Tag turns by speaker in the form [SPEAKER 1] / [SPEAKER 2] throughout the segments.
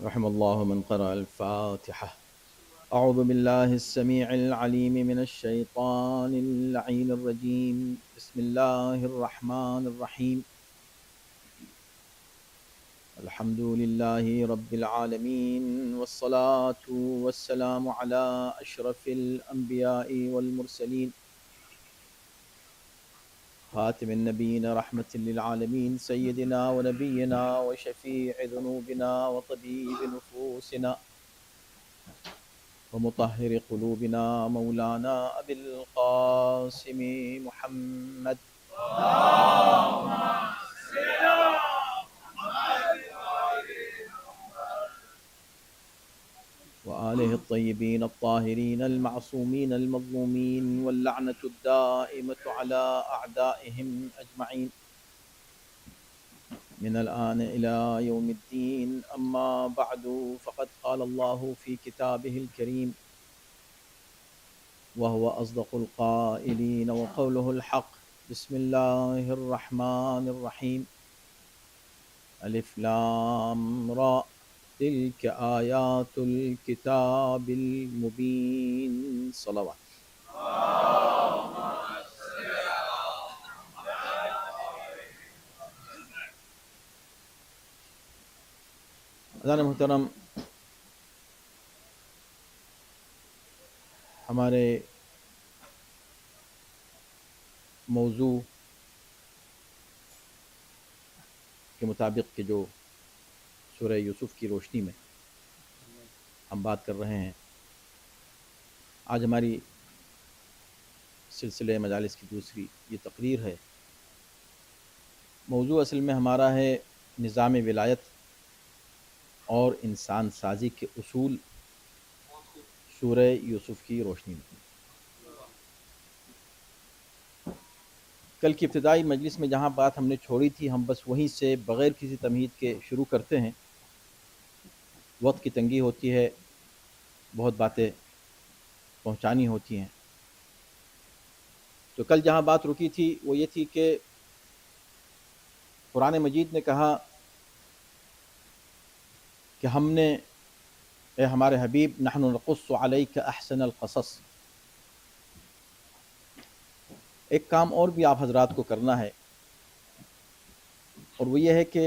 [SPEAKER 1] رحم الله من قرأ الفاتحة. أعوذ بالله السميع العليم من الشيطان اللعين الرجيم. بسم الله الرحمن الرحيم. الحمد لله رب العالمين، والصلاة والسلام على أشرف الأنبياء والمرسلين، خاتم النبيين رحمة للعالمين، سيدنا ونبينا وشفيع ذنوبنا وطبيب نفوسنا ومطهر قلوبنا مولانا أبي القاسم محمد وآله الطيبين الطاهرين المعصومين المظلومين، واللعنة الدائمة على أعدائهم أجمعين من الآن إلى يوم الدين. أما بعد، فقد قال الله في كتابه الكريم وهو أصدق القائلين وقوله الحق. بسم الله الرحمن الرحيم. ألف لام را تلك آيات الكتاب المبين. صلوات. حضرات محترم، ہمارے موضوع کے مطابق کہ جو سورہ یوسف کی روشنی میں ہم بات کر رہے ہیں، آج ہماری سلسلہ مجالس کی دوسری یہ تقریر ہے۔ موضوع اصل میں ہمارا ہے نظام ولایت اور انسان سازی کے اصول سورہ یوسف کی روشنی میں۔ کل کی ابتدائی مجلس میں جہاں بات ہم نے چھوڑی تھی، ہم بس وہیں سے بغیر کسی تمہید کے شروع کرتے ہیں۔ وقت کی تنگی ہوتی ہے، بہت باتیں پہنچانی ہوتی ہیں۔ تو کل جہاں بات رکی تھی وہ یہ تھی کہ قرآن مجید نے کہا کہ ہم نے، اے ہمارے حبیب، نحن نقص علیک احسن القصص۔ ایک کام اور بھی آپ حضرات کو کرنا ہے، اور وہ یہ ہے کہ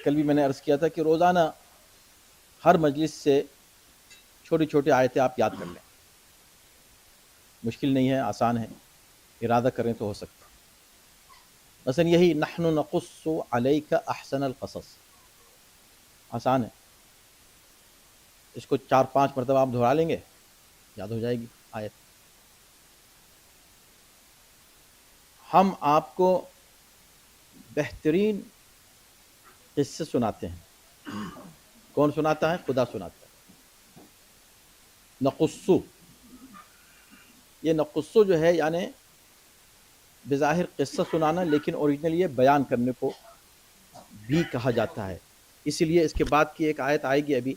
[SPEAKER 1] کل بھی میں نے عرض کیا تھا کہ روزانہ ہر مجلس سے چھوٹی چھوٹی آیتیں آپ یاد کر لیں۔ مشکل نہیں ہے، آسان ہے، ارادہ کریں تو ہو سکتا۔ مثلا یہی نحن نقص علیک احسن القصص، آسان ہے، اس کو 4-5 مرتبہ آپ دہرا لیں گے، یاد ہو جائے گی آیت۔ ہم آپ کو بہترین قصے سناتے ہیں۔ کون سناتا ہے؟ خدا سناتا ہے۔ نقصو، یہ نقصو جو ہے یعنی بظاہر قصہ سنانا، لیکن اوریجنل یہ بیان کرنے کو بھی کہا جاتا ہے۔ اسی لیے اس کے بعد کی ایک آیت آئے گی ابھی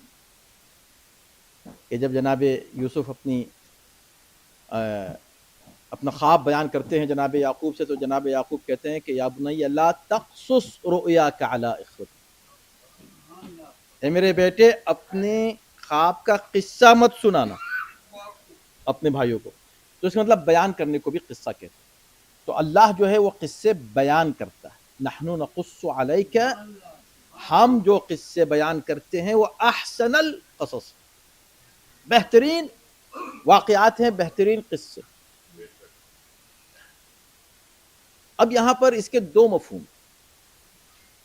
[SPEAKER 1] کہ جب جناب یوسف اپنا خواب بیان کرتے ہیں جناب یعقوب سے، تو جناب یعقوب کہتے ہیں کہ یا بنی لا تقصص رؤیاک علی اخوتک، اے میرے بیٹے اپنے خواب کا قصہ مت سنانا اپنے بھائیوں کو۔ تو اس کا مطلب بیان کرنے کو بھی قصہ کہتے ہیں۔ تو اللہ جو ہے وہ قصے بیان کرتا ہے۔ نحن نقص علیک، ہم جو قصے بیان کرتے ہیں وہ احسن القصص، بہترین واقعات ہیں، بہترین قصے۔ اب یہاں پر اس کے دو مفہوم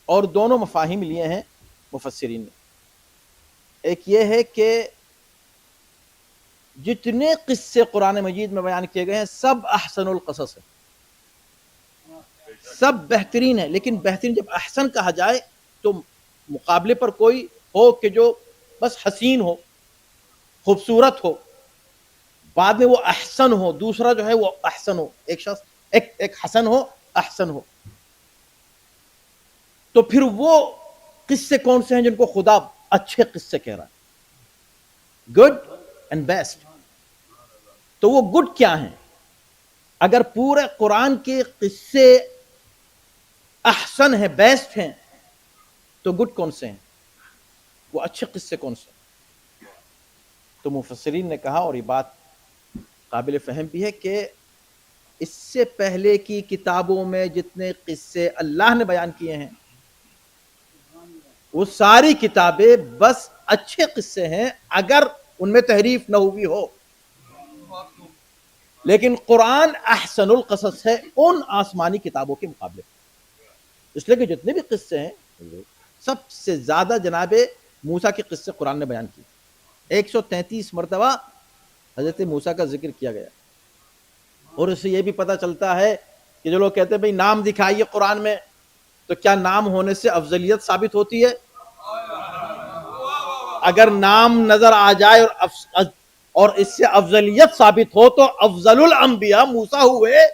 [SPEAKER 1] اور دونوں مفاہیم لیے ہیں مفسرین نے۔ ایک یہ ہے کہ جتنے قصے قرآن مجید میں بیان کیے گئے ہیں سب احسن القصص ہیں، سب بہترین ہیں۔ لیکن بہترین جب احسن کہا جائے تو مقابلے پر کوئی ہو کہ جو بس حسین ہو، خوبصورت ہو، بعد میں وہ احسن ہو، دوسرا جو ہے وہ احسن ہو، ایک شخص ایک حسن ہو، احسن ہو۔ تو پھر وہ قصے کون سے ہیں جن کو خدا اچھے قصے کہہ رہا ہے؟ Good and best. تو وہ گڈ کیا ہیں؟ اگر پورے قرآن کے قصے احسن ہیں، بیسٹ ہیں، تو گڈ کون سے ہیں؟ وہ اچھے قصے کون سے؟ تو مفسرین نے کہا، اور یہ بات قابل فہم بھی ہے، کہ اس سے پہلے کی کتابوں میں جتنے قصے اللہ نے بیان کیے ہیں وہ ساری کتابیں بس اچھے قصے ہیں اگر ان میں تحریف نہ ہوئی ہو، لیکن قرآن احسن القصص ہے ان آسمانی کتابوں کے مقابلے، اس لیے کہ جتنے بھی قصے ہیں سب سے زیادہ جناب موسیٰ کے قصے قرآن نے بیان کیے، 133 مرتبہ حضرت موسیٰ کا ذکر کیا گیا۔ اور اس سے یہ بھی پتہ چلتا ہے کہ جو لوگ کہتے ہیں بھئی نام دکھائیے قرآن میں، تو کیا نام ہونے سے افضلیت ثابت ہوتی ہے؟ اگر نام نظر آ جائے اور اس سے افضلیت ثابت ہو تو افضل الانبیاء موسیٰ ہوئے،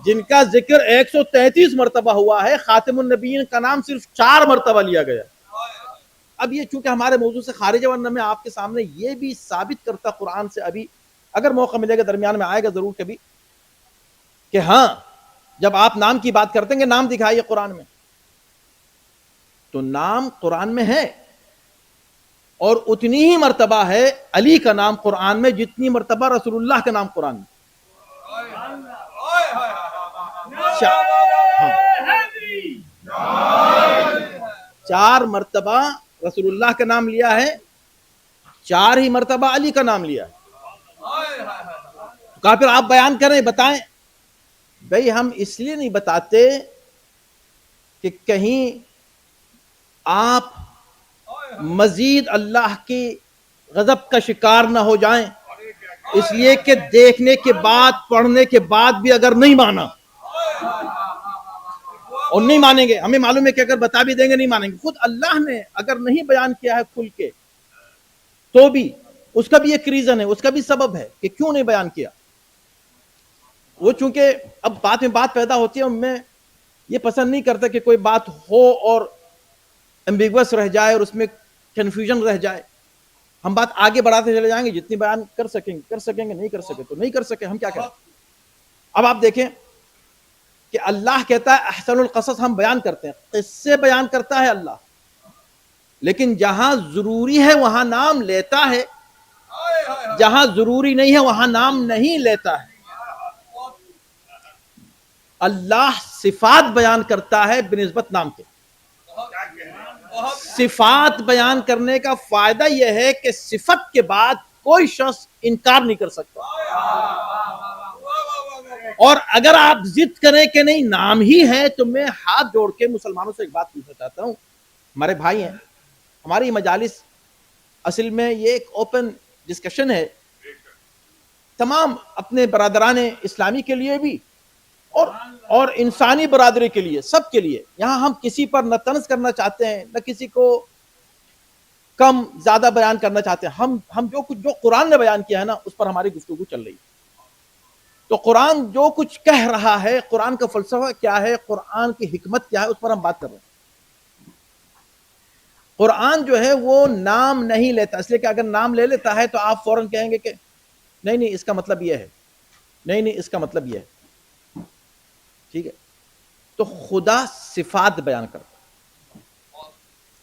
[SPEAKER 1] جن کا ذکر 133 مرتبہ ہوا ہے، خاتم النبیین کا نام صرف 4 مرتبہ لیا گیا۔ اب یہ چونکہ ہمارے موضوع سے خارج ہے، ورنہ میں آپ کے سامنے یہ بھی ثابت کرتا قرآن سے، ابھی اگر موقع ملے گا درمیان میں آئے گا ضرور کبھی، کہ ہاں جب آپ نام کی بات کرتے ہیں کہ نام دکھائیے قرآن میں، تو نام قرآن میں ہے، اور اتنی ہی مرتبہ ہے علی کا نام قرآن میں جتنی مرتبہ رسول اللہ کا نام قرآن میں۔ 4 مرتبہ رسول اللہ کا نام لیا ہے، 4 ہی مرتبہ علی کا نام لیا ہے۔ کہا پھر آپ بیان کریں، بتائیں۔ بھئی ہم اس لیے نہیں بتاتے کہ کہیں آپ مزید اللہ کی غضب کا شکار نہ ہو جائیں، اس لیے کہ دیکھنے کے بعد پڑھنے کے بعد بھی اگر نہیں مانا، اور نہیں مانیں گے، ہمیں معلوم ہے کہ اگر بتا بھی دیں گے نہیں مانیں گے، خود اللہ نے اگر نہیں بیان کیا ہے کھل کے تو بھی اس کا بھی ایک ریزن ہے، اس کا بھی سبب ہے کہ کیوں نہیں بیان کیا۔ وہ چونکہ اب بات میں بات پیدا ہوتی ہے، میں یہ پسند نہیں کرتا کہ کوئی بات ہو اور ایمبیگوس رہ جائے اور اس میں کنفیوژن رہ جائے۔ ہم بات آگے بڑھاتے چلے جائیں گے، جتنی بیان کر سکیں گے، نہیں کر سکے تو نہیں کر سکے، ہم کیا کریں۔ اب آپ دیکھیں کہ اللہ کہتا ہے احسن القصص، ہم بیان کرتے ہیں، قصے بیان کرتا ہے اللہ، لیکن جہاں ضروری ہے وہاں نام لیتا ہے، جہاں ضروری نہیں ہے وہاں نام نہیں لیتا ہے۔ اللہ صفات بیان کرتا ہے بنسبت نام کے۔ صفات بیان کرنے کا فائدہ یہ ہے کہ صفت کے بعد کوئی شخص انکار نہیں کر سکتا، اور اگر آپ ضد کریں کہ نہیں نام ہی ہے، تو میں ہاتھ جوڑ کے مسلمانوں سے ایک بات پوچھنا چاہتا ہوں، ہمارے بھائی ہیں، ہماری مجالس اصل میں یہ ایک اوپن ڈسکشن ہے، تمام اپنے برادران اسلامی کے لیے بھی اور انسانی برادری کے لیے، سب کے لیے۔ یہاں ہم کسی پر نہ طنز کرنا چاہتے ہیں، نہ کسی کو کم زیادہ بیان کرنا چاہتے ہیں، ہم جو قرآن نے بیان کیا ہے نا، اس پر ہماری گفتگو چل رہی ہے۔ تو قرآن جو کچھ کہہ رہا ہے، قرآن کا فلسفہ کیا ہے، قرآن کی حکمت کیا ہے، اس پر ہم بات کر رہے ہیں۔ قرآن جو ہے وہ نام نہیں لیتا، اس لیے کہ اگر نام لے لیتا ہے تو آپ فوراً کہیں گے کہ نہیں اس کا مطلب یہ ہے، نہیں اس کا مطلب یہ ہے، ٹھیک ہے۔ تو خدا صفات بیان کرتا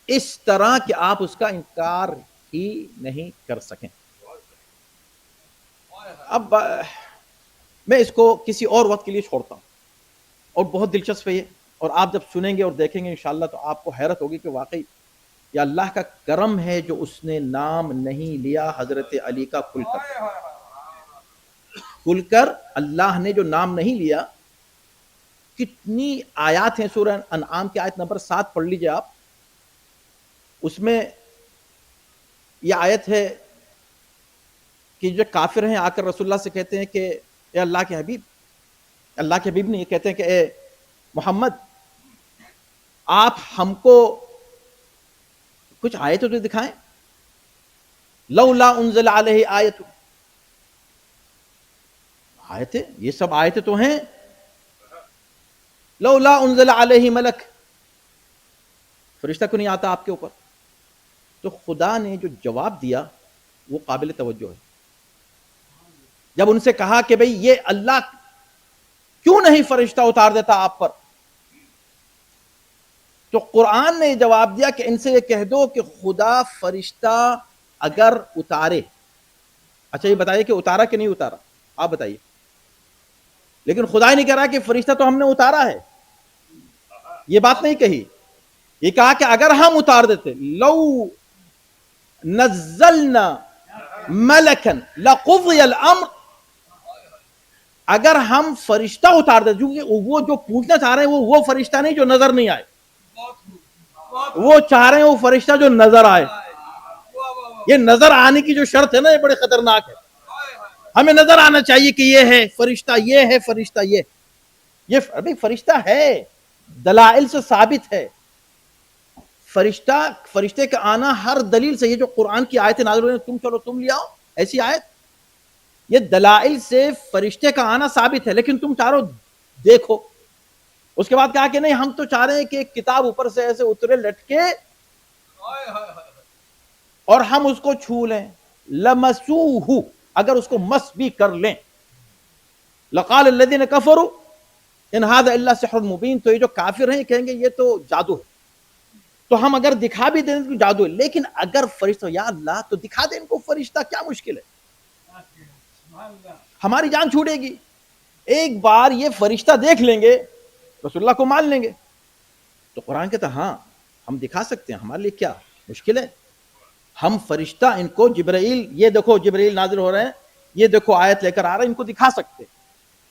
[SPEAKER 1] اس طرح کہ آپ اس کا انکار ہی نہیں کر سکیں۔ اب میں اس کو کسی اور وقت کے لیے چھوڑتا ہوں، اور بہت دلچسپ ہے یہ، اور آپ جب سنیں گے اور دیکھیں گے انشاءاللہ تو آپ کو حیرت ہوگی کہ واقعی یہ اللہ کا کرم ہے جو اس نے نام نہیں لیا حضرت علی کا کھل کر اللہ نے جو نام نہیں لیا۔ کتنی آیات ہیں، سورہ انعام کی آیت نمبر 7 پڑھ لیجئے آپ، اس میں یہ آیت ہے کہ جو کافر ہیں آ کر رسول اللہ سے کہتے ہیں کہ اے اللہ کے حبیب، اللہ کے حبیب نے یہ کہتے ہیں کہ اے محمد آپ ہم کو کچھ آیتیں تو دکھائیں، لولا انزل علیہ آیت، آیتیں یہ سب آیتیں تو ہیں، لولا انزل علیہ ملک، فرشتہ کو نہیں آتا آپ کے اوپر۔ تو خدا نے جو جواب دیا وہ قابل توجہ ہے۔ جب ان سے کہا کہ بھئی یہ اللہ کیوں نہیں فرشتہ اتار دیتا آپ پر، تو قرآن نے جواب دیا کہ ان سے یہ کہہ دو کہ خدا فرشتہ اگر اتارے، اچھا یہ بتائیے کہ اتارا کہ نہیں اتارا، آپ بتائیے. لیکن خدا ہی نہیں کہہ رہا کہ فرشتہ تو ہم نے اتارا ہے، یہ بات نہیں کہی. یہ کہا کہ اگر ہم اتار دیتے، لو نزلنا ملکن لقضی الامر، اگر ہم فرشتہ اتار دیتے، کیونکہ وہ جو پوچھنا چاہ رہے ہیں وہ فرشتہ نہیں جو نظر نہیں آئے، وہ چاہ رہے ہیں وہ فرشتہ جو نظر آئے. یہ نظر آنے کی جو شرط ہے نا یہ بڑے خطرناک ہے. ہمیں نظر آنا چاہیے کہ یہ ہے فرشتہ، یہ ہے فرشتہ، یہ فرشتہ ہے، دلائل سے ثابت ہے. فرشتے کا آنا ہر دلیل سے، یہ جو قرآن کی آیتیں نازل ہوئی ہیں، تم چلو تم لے آؤ ایسی آیت، یہ دلائل سے فرشتے کا آنا ثابت ہے. لیکن تم چاہ رہو دیکھو. اس کے بعد کہا کہ نہیں، ہم تو چاہ رہے ہیں کہ ایک کتاب اوپر سے ایسے اترے لٹکے اور ہم اس کو چھو لیں. لمسوہ، اگر اس کو مس بھی کر لیں. لقال الذین کفروا ان ھذا الا سحر مبین، تو یہ جو کافر ہیں یہ کہیں گے یہ تو جادو ہے. تو ہم اگر دکھا بھی دیں تو جادو ہے، لیکن اگر فرشتہ، یا اللہ تو دکھا دیں ان کو فرشتہ، کیا مشکل ہے، ہماری جان چھوٹے گی. ایک بار یہ فرشتہ دیکھ لیں گے رسول اللہ کو مان لیں گے. تو قرآن کہتا ہاں ہم دکھا سکتے ہیں، ہمارے لیے کیا مشکل ہے. ہم فرشتہ ان کو جبرائیل، یہ دیکھو جبرائیل نازل ہو رہے ہیں، یہ دیکھو آیت لے کر آ رہے ہیں، ان کو دکھا سکتے.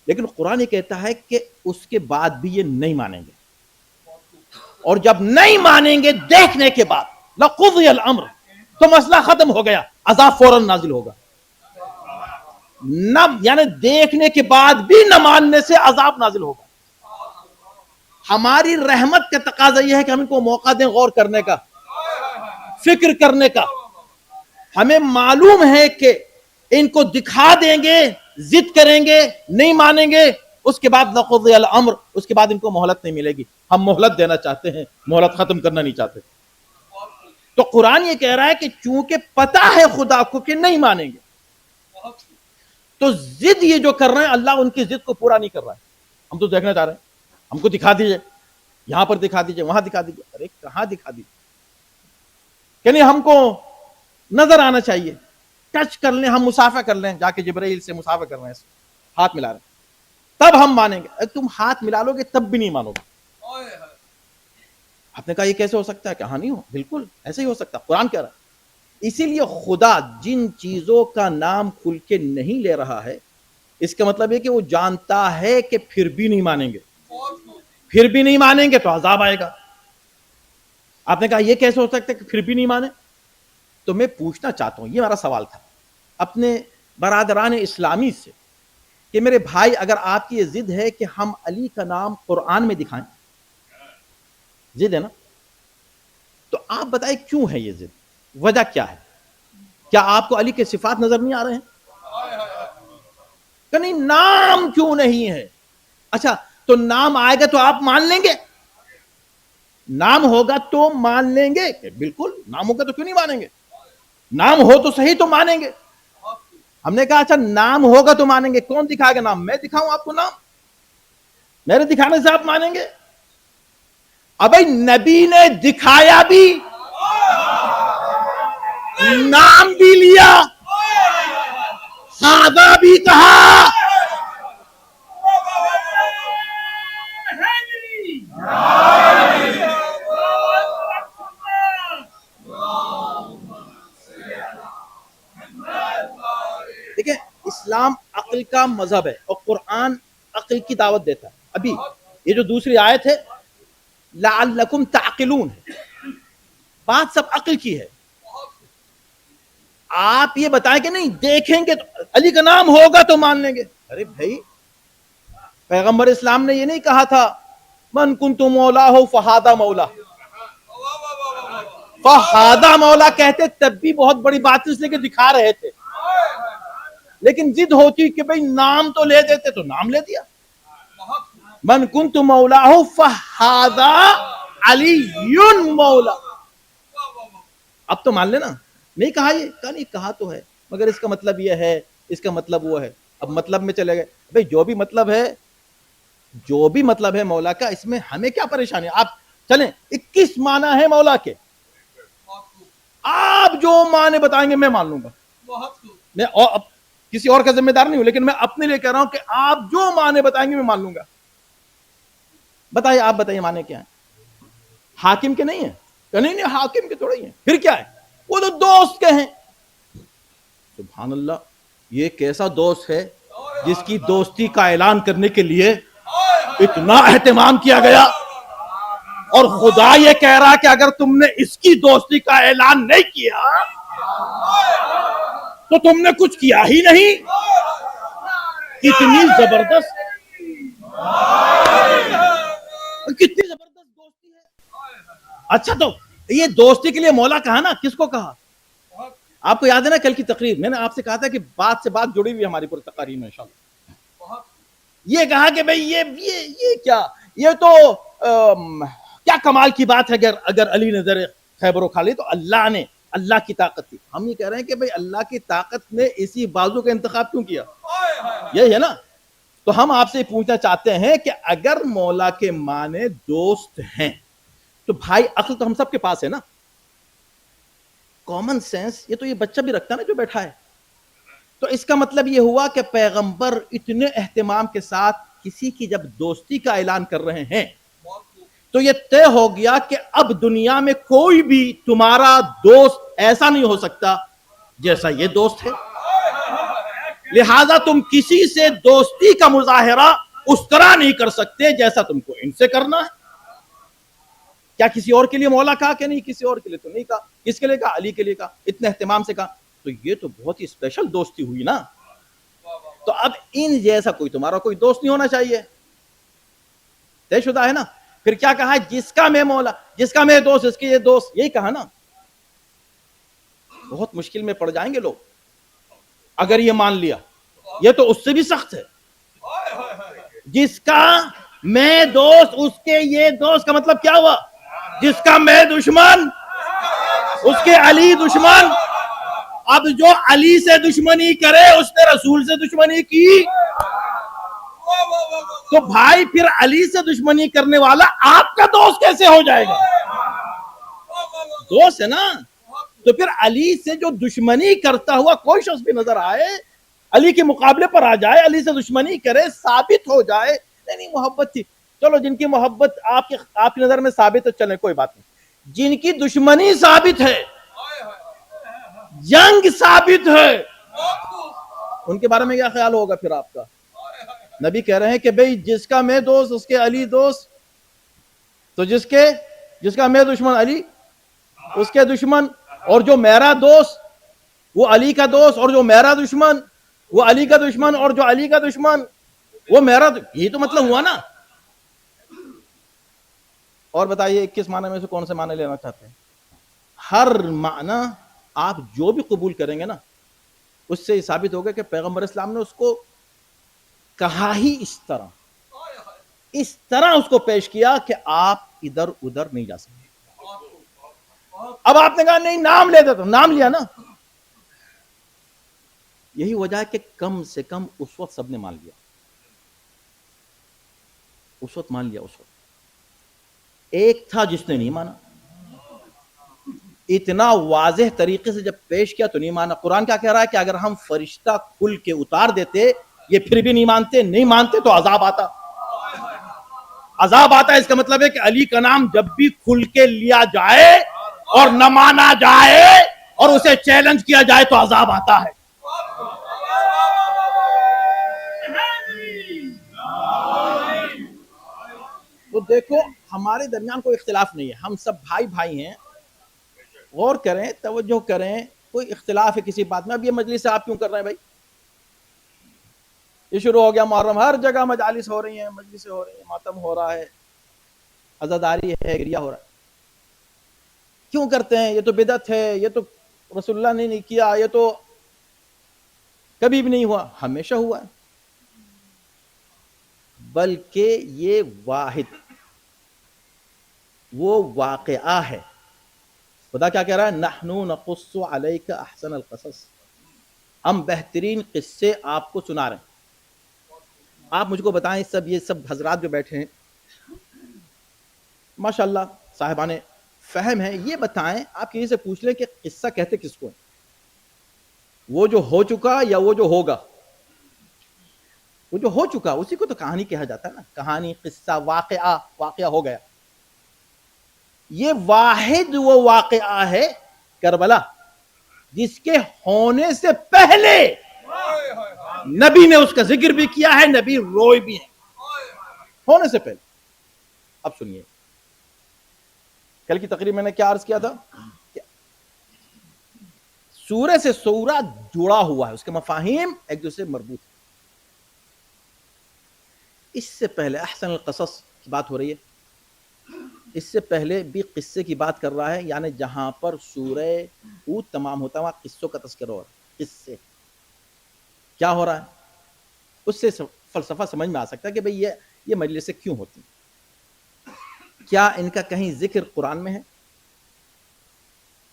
[SPEAKER 1] لیکن قرآن یہ کہتا ہے کہ اس کے بعد بھی یہ نہیں مانیں گے، اور جب نہیں مانیں گے دیکھنے کے بعد لقضی الامر، تو مسئلہ ختم ہو گیا، عذاب فوراً نازل ہوگا. نہ یعنی دیکھنے کے بعد بھی نہ ماننے سے عذاب نازل ہوگا. ہماری رحمت کا تقاضا یہ ہے کہ ہم ان کو موقع دیں غور کرنے کا، فکر کرنے کا. ہمیں معلوم ہے کہ ان کو دکھا دیں گے، ضد کریں گے، نہیں مانیں گے، اس کے بعد لقضی الامر، اس کے بعد ان کو مہلت نہیں ملے گی. ہم مہلت دینا چاہتے ہیں، مہلت ختم کرنا نہیں چاہتے. تو قرآن یہ کہہ رہا ہے کہ چونکہ پتہ ہے خدا کو کہ نہیں مانیں گے، تو ضد یہ جو کر رہے ہیں اللہ ان کی ضد کو پورا نہیں کر رہا ہے. ہم تو دیکھنا چاہ رہے ہیں، ہم کو دکھا دیجئے، یہاں پر دکھا دیجئے، وہاں دکھا دیجئے. ارے کہاں دکھا دیجئے، کہ نہیں ہم کو نظر آنا چاہیے، ٹچ کر لیں، ہم مسافہ کر لیں، جا کے جبرائیل سے مسافہ کر رہے ہیں، ہاتھ ملا رہے ہیں، تب ہم مانیں گے. تم ہاتھ ملا لو گے تب بھی نہیں مانو گے. آپ نے کہا یہ کیسے ہو سکتا ہے؟ کہاں نہیں ہو، بالکل ایسے ہی ہو سکتا، قرآن کہہ رہا ہے. اسی لیے خدا جن چیزوں کا نام کھل کے نہیں لے رہا ہے، اس کا مطلب ہے کہ وہ جانتا ہے کہ پھر بھی نہیں مانیں گے، پھر بھی نہیں مانیں گے تو عذاب آئے گا. آپ نے کہا یہ کیسے ہو سکتا ہے کہ پھر بھی نہیں مانے؟ تو میں پوچھنا چاہتا ہوں، یہ میرا سوال تھا اپنے برادران اسلامی سے، کہ میرے بھائی اگر آپ کی یہ ضد ہے کہ ہم علی کا نام قرآن میں دکھائیں، ضد ہے نا، تو آپ بتائیں کیوں ہے یہ ضد، وجہ کیا ہے؟ کیا آپ کو علی کے صفات نظر نہیں آ رہے ہیں؟ کہ نہیں نام کیوں نہیں ہے؟ اچھا تو نام آئے گا تو آپ مان لیں گے؟ نام ہوگا تو مان لیں گے؟ کہ بالکل نام ہوگا تو کیوں نہیں مانیں گے، نام ہو تو صحیح تو مانیں گے. ہم نے کہا اچھا نام ہوگا تو مانیں گے، کون دکھائے گا نام؟ میں دکھاؤں آپ کو نام؟ میرے دکھانے سے آپ مانیں گے؟ ابھی نبی نے دکھایا بھی، نام بھی لیا، ہاذا بھی کہا. دیکھیں اسلام عقل کا مذہب ہے اور قرآن عقل کی دعوت دیتا ہے. ابھی یہ جو دوسری آیت ہے لعلکم تعقلون ہے، بات سب عقل کی ہے. آپ یہ بتائیں کہ نہیں دیکھیں گے تو علی کا نام ہوگا تو مان لیں گے. ارے بھائی پیغمبر اسلام نے یہ نہیں کہا تھا من کنت مولا ہو فہادہ مولا، فہادہ مولا کہتے تب بھی بہت بڑی بات اس لیے کہ دکھا رہے تھے، لیکن ضد ہوتی کہ بھئی نام تو لے دیتے تو نام لے دیا. من کنت مولا ہو فہادہ علی مولا، اب تو مان لینا. نہیں کہا یہ، کہا نہیں کہا تو ہے مگر اس کا مطلب یہ ہے، اس کا مطلب وہ ہے. اب مطلب میں چلے گئے. بھئی جو بھی مطلب ہے مولا کا، اس میں ہمیں کیا پریشانی؟ آپ چلیں 21 معنی ہے مولا کے. آپ جو معنی بتائیں گے میں مان لوں گا. میں کسی اور کا ذمہ دار نہیں ہوں, لیکن میں اپنے لیے کہہ رہا ہوں کہ آپ جو معنی بتائیں گے میں مان لوں گا. بتائیے, آپ بتائیے معنی کیا ہے؟ حاکم کے نہیں ہیں؟ نہیں حاکم کے تھوڑے ہی ہیں. پھر کیا ہے؟ وہ تو دوست کے ہیں. سبحان اللہ, یہ کیسا دوست ہے جس کی دوستی کا اعلان کرنے کے لیے اتنا اہتمام کیا گیا, اور خدا یہ کہہ رہا کہ اگر تم نے اس کی دوستی کا اعلان نہیں کیا تو تم نے کچھ کیا ہی نہیں. کتنی زبردست, کتنی زبردست دوستی ہے. اچھا, تو یہ دوستی کے لیے مولا کہا نا, کس کو کہا؟ آپ کو یاد ہے نا کل کی تقریر میں نے آپ سے کہا تھا کہ بات سے بات جڑی ہوئی ہماری پوری تقریر میں انشاءاللہ. یہ کہا کہ بھئی یہ کیا, یہ تو کیا کمال کی بات ہے اگر علی نے زر خیبر کھا لی تو اللہ کی طاقت تھی. ہم یہ کہہ رہے ہیں کہ بھئی اللہ کی طاقت نے اسی بازو کا انتخاب کیوں کیا؟ یہی ہے نا. تو ہم آپ سے پوچھنا چاہتے ہیں کہ اگر مولا کے معنی دوست ہیں تو بھائی عقل تو ہم سب کے پاس ہے نا, کامن سینس یہ تو یہ بچہ بھی رکھتا ہے نا جو بیٹھا ہے. تو اس کا مطلب یہ ہوا کہ پیغمبر اتنے اہتمام کے ساتھ کسی کی جب دوستی کا اعلان کر رہے ہیں تو یہ طے ہو گیا کہ اب دنیا میں کوئی بھی تمہارا دوست ایسا نہیں ہو سکتا جیسا یہ دوست ہے. لہذا تم کسی سے دوستی کا مظاہرہ اس طرح نہیں کر سکتے جیسا تم کو ان سے کرنا ہے. کیا کسی اور کے لیے مولا کہا کہ نہیں؟ کسی اور کے لیے تو نہیں کہا. کس کے لیے کہا؟ علی کے لیے کہا. اتنے اہتمام سے کہا. تو یہ تو بہت ہی اسپیشل دوستی ہوئی نا. تو اب ان جیسا کوئی تمہارا کوئی دوست نہیں ہونا چاہیے, طے شدہ ہے نا. پھر کیا کہا؟ جس کا میں مولا, جس کا میں دوست, اس کے یہ دوست, یہی کہا نا. بہت مشکل میں پڑ جائیں گے لوگ اگر یہ مان لیا. یہ تو اس سے بھی سخت ہے. جس کا میں دوست اس کے یہ دوست کا مطلب کیا ہوا؟ جس کا میں دشمن اس کے علی دشمن. اب جو علی سے دشمنی کرے اس نے رسول سے دشمنی کی. تو بھائی پھر علی سے دشمنی کرنے والا آپ کا دوست کیسے ہو جائے گا؟ دوست ہے نا. تو پھر علی سے جو دشمنی کرتا ہوا کوئی شخص بھی نظر آئے, علی کے مقابلے پر آ جائے, علی سے دشمنی کرے, ثابت ہو جائے نہیں محبت تھی. چلو جن کی محبت آپ کی نظر میں ثابت ہے, چلیں کوئی بات نہیں. جن کی دشمنی ثابت ہے, جنگ ثابت ہے, ان کے بارے میں کیا خیال ہوگا پھر آپ کا؟ نبی کہہ رہے ہیں کہ بھئی جس کا میں دوست اس کے علی دوست, تو جس کا میں دشمن علی اس کے دشمن, اور جو میرا دوست وہ علی کا دوست, اور جو میرا دشمن وہ علی کا دشمن, اور جو علی کا دشمن وہ میرا. یہ تو مطلب ہوا نا. اور بتائیے 21 معنی میں سے کون سے معنی لینا چاہتے ہیں؟ ہر معنی آپ جو بھی قبول کریں گے نا اس سے ثابت ہوگا کہ پیغمبر اسلام نے اس کو کہا ہی اس طرح اس کو پیش کیا کہ آپ ادھر ادھر نہیں جا سکتے. اب آپ نے کہا نہیں نام لے دیتا, نام لیا نا. یہی وجہ ہے کہ کم سے کم اس وقت سب نے مان لیا, اس وقت مان لیا. اس وقت ایک تھا جس نے نہیں مانا. اتنا واضح طریقے سے جب پیش کیا تو نہیں مانا. قرآن کیا کہہ رہا ہے کہ اگر ہم فرشتہ کھل کے اتار دیتے یہ پھر بھی نہیں مانتے تو عذاب آتا. اس کا مطلب ہے کہ علی کا نام جب بھی کھل کے لیا جائے اور نہ مانا جائے اور اسے چیلنج کیا جائے تو عذاب آتا ہے. تو دیکھو ہمارے درمیان کوئی اختلاف نہیں ہے, ہم سب بھائی ہیں. غور کریں, توجہ کریں, کوئی اختلاف ہے کسی بات میں؟ اب یہ مجلس سے آپ کیوں کر رہے ہیں بھائی؟ یہ شروع ہو گیا محرم, ہر جگہ مجالس ہو رہی ہیں, مجلسیں ہو رہی ہیں, ماتم ہو رہا ہے, عزاداری ہے, گریہ ہو رہا ہے. کیوں کرتے ہیں؟ یہ تو بدعت ہے, یہ تو رسول اللہ نے نہیں کیا, یہ تو کبھی بھی نہیں ہوا. ہمیشہ ہوا ہے. بلکہ یہ واحد وہ واقعہ ہے. خدا کیا کہہ رہا ہے؟ نحنو نقص علیک احسن القصص, ہم بہترین قصے آپ کو سنا رہے ہیں. آپ مجھ کو بتائیں, یہ سب حضرات جو بیٹھے ہیں, ماشاءاللہ صاحبان فہم ہے، یہ بتائیں، آپ کسی سے پوچھ لیں کہ قصہ کہتے کس کو ہیں؟ وہ جو ہو چکا یا وہ جو ہوگا؟ وہ جو ہو چکا اسی کو تو کہانی کہا جاتا ہے نا، کہانی، قصہ، واقعہ ہو گیا۔ یہ واحد وہ واقعہ ہے کربلا جس کے ہونے سے پہلے نبی نے اس کا ذکر بھی کیا ہے، نبی روئے بھی ہیں ہونے سے پہلے۔ اب سنیے، کل کی تقریر میں نے کیا عرض کیا تھا کہ سورہ سے سورہ جڑا ہوا ہے، اس کے مفاہیم ایک دوسرے سے مربوط ہے۔ اس سے پہلے احسن القصص کی بات ہو رہی ہے، اس سے پہلے بھی قصے کی بات کر رہا ہے، یعنی جہاں پر سورہ ہود تمام ہوتا ہے وہاں قصوں کا تذکرہ ہو رہا ہے۔ قصے کیا ہو رہا ہے، اس سے فلسفہ سمجھ میں آ سکتا ہے کہ بھئی یہ مجلسیں کیوں ہوتی ہیں، کیا ان کا کہیں ذکر قرآن میں ہے؟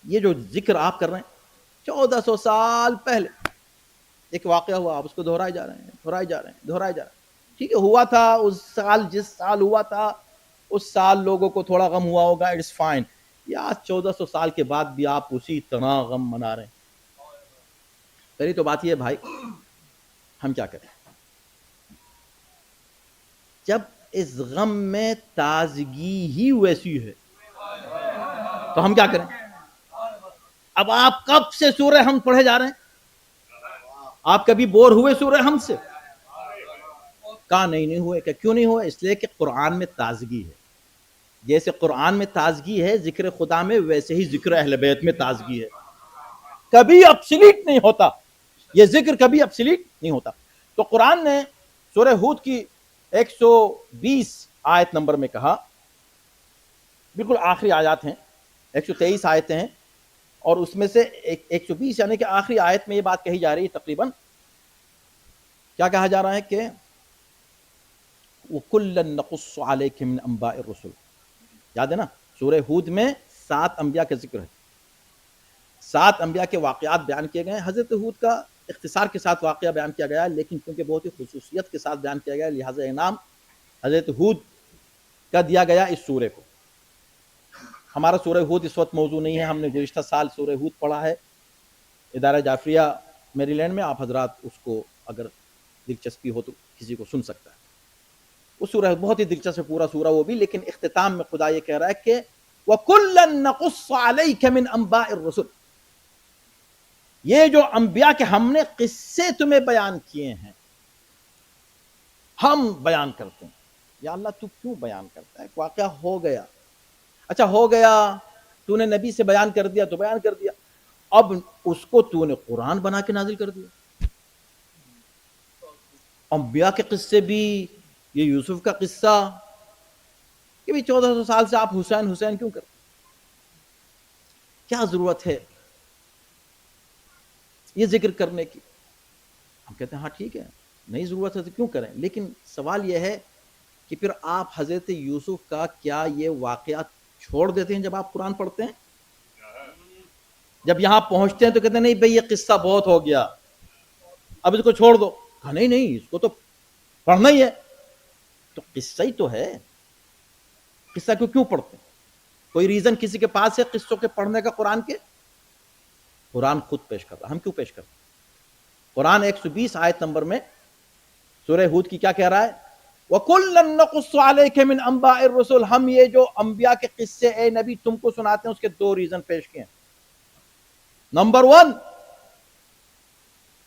[SPEAKER 1] یہ جو ذکر آپ کر رہے ہیں 1400 سال پہلے ایک واقعہ ہوا، آپ اس کو دہرائے جا رہے ہیں۔ ٹھیک ہے، ہوا تھا اس سال، جس سال ہوا تھا اس سال لوگوں کو تھوڑا غم ہوا ہوگا، اٹس فائن۔ یا 1400 سال کے بعد بھی آپ اسی طرح غم منا رہے ہیں۔ پہلی تو بات یہ بھائی، ہم کیا کریں جب اس غم میں تازگی ہی ویسی ہے، تو ہم کیا کریں؟ اب آپ کب سے سورہ ہم پڑھے جا رہے ہیں؟ آپ کبھی بور ہوئے سورہ ہم سے؟ کہا نہیں ہوئے۔ کہ کیوں نہیں ہوئے؟ اس لیے کہ قرآن میں تازگی ہے۔ جیسے قرآن میں تازگی ہے ذکر خدا میں، ویسے ہی ذکر اہل بیت میں تازگی ہے، کبھی ابسلیٹ نہیں ہوتا، یہ ذکر کبھی ابسلیٹ نہیں ہوتا۔ تو قرآن نے سورہ ہود کی 120 آیت نمبر میں کہا، بالکل آخری آیات ہیں، 123 آیتیں ہیں، اور اس میں سے 120 یعنی کہ آخری آیت میں یہ بات کہی جا رہی ہے، تقریباً کیا کہا جا رہا ہے کہ وَكُلًّا نَقُصُّ عَلَيْكَ مِنْ أَنْبَاءِ الرُّسُلِ، یاد ہے نا سورہ ہود میں 7 انبیاء کا ذکر ہے، 7 انبیاء کے واقعات بیان کیے گئے ہیں۔ حضرت ہود کا اختصار کے ساتھ واقعہ بیان کیا گیا ہے، لیکن کیونکہ بہت ہی خصوصیت کے ساتھ بیان کیا گیا ہے، لہٰذا انعام حضرت ہود کا دیا گیا اس سورہ کو۔ ہمارا سورہ ہود اس وقت موضوع نہیں ہے، ہم نے گزشتہ سال سورہ ہود پڑھا ہے ادارہ جعفریہ میری لینڈ میں، آپ حضرات اس کو اگر دلچسپی ہو تو کسی کو سن سکتا ہے۔ وہ سورہ بہت ہی دلچسپ ہے، پورا سورہ وہ بھی، لیکن اختتام میں خدا یہ کہہ رہا ہے کہ وَكُلًّا نَقُصُّ عَلَيْكَ مِنْ أَنْبَاءِ الرُّسُلِ، یہ جو انبیاء کے ہم نے قصے تمہیں بیان کیے ہیں، ہم بیان کرتے ہیں۔ یا اللہ تو کیوں بیان کرتا ہے؟ واقعہ ہو گیا، اچھا ہو گیا، تو نے نبی سے بیان کر دیا تو بیان کر دیا، اب اس کو تو نے قرآن بنا کے نازل کر دیا۔ انبیاء کے قصے بھی، یہ یوسف کا قصہ کہ بھی 1400 سال سے آپ حسین کیوں کرتے؟ کیا ضرورت ہے یہ ذکر کرنے کی؟ ہم کہتے ہیں ہاں ٹھیک ہے، نہیں ضرورت ہے تو کیوں کریں، لیکن سوال یہ ہے کہ پھر آپ حضرت یوسف کا کیا یہ واقعات چھوڑ دیتے ہیں جب آپ قرآن پڑھتے ہیں؟ جب یہاں پہنچتے ہیں تو کہتے ہیں نہیں بھئی یہ قصہ بہت ہو گیا، اب اس کو چھوڑ دو۔ کہا نہیں اس کو تو پڑھنا ہی ہے۔ تو قصہ ہی تو ہے، قصہ کیوں پڑھتے ہیں؟ کوئی ریزن کسی کے پاس ہے قصوں کے پڑھنے کا قرآن کے؟ قرآن خود پیش کر رہا، ہم کیوں پیش کرتے ہیں؟ قرآن 120 آیت نمبر میں سورہ ہود کی کیا کہہ رہا ہے؟ وَكُلًّا نَقُصُّ عَلَيْكَ مِنْ أَنْبَاءِ الرُّسُلِ، ہم یہ جو انبیاء کے قصے اے نبی تم کو سناتے ہیں اس کے 2 ریزن پیش کیے ہیں۔ نمبر 1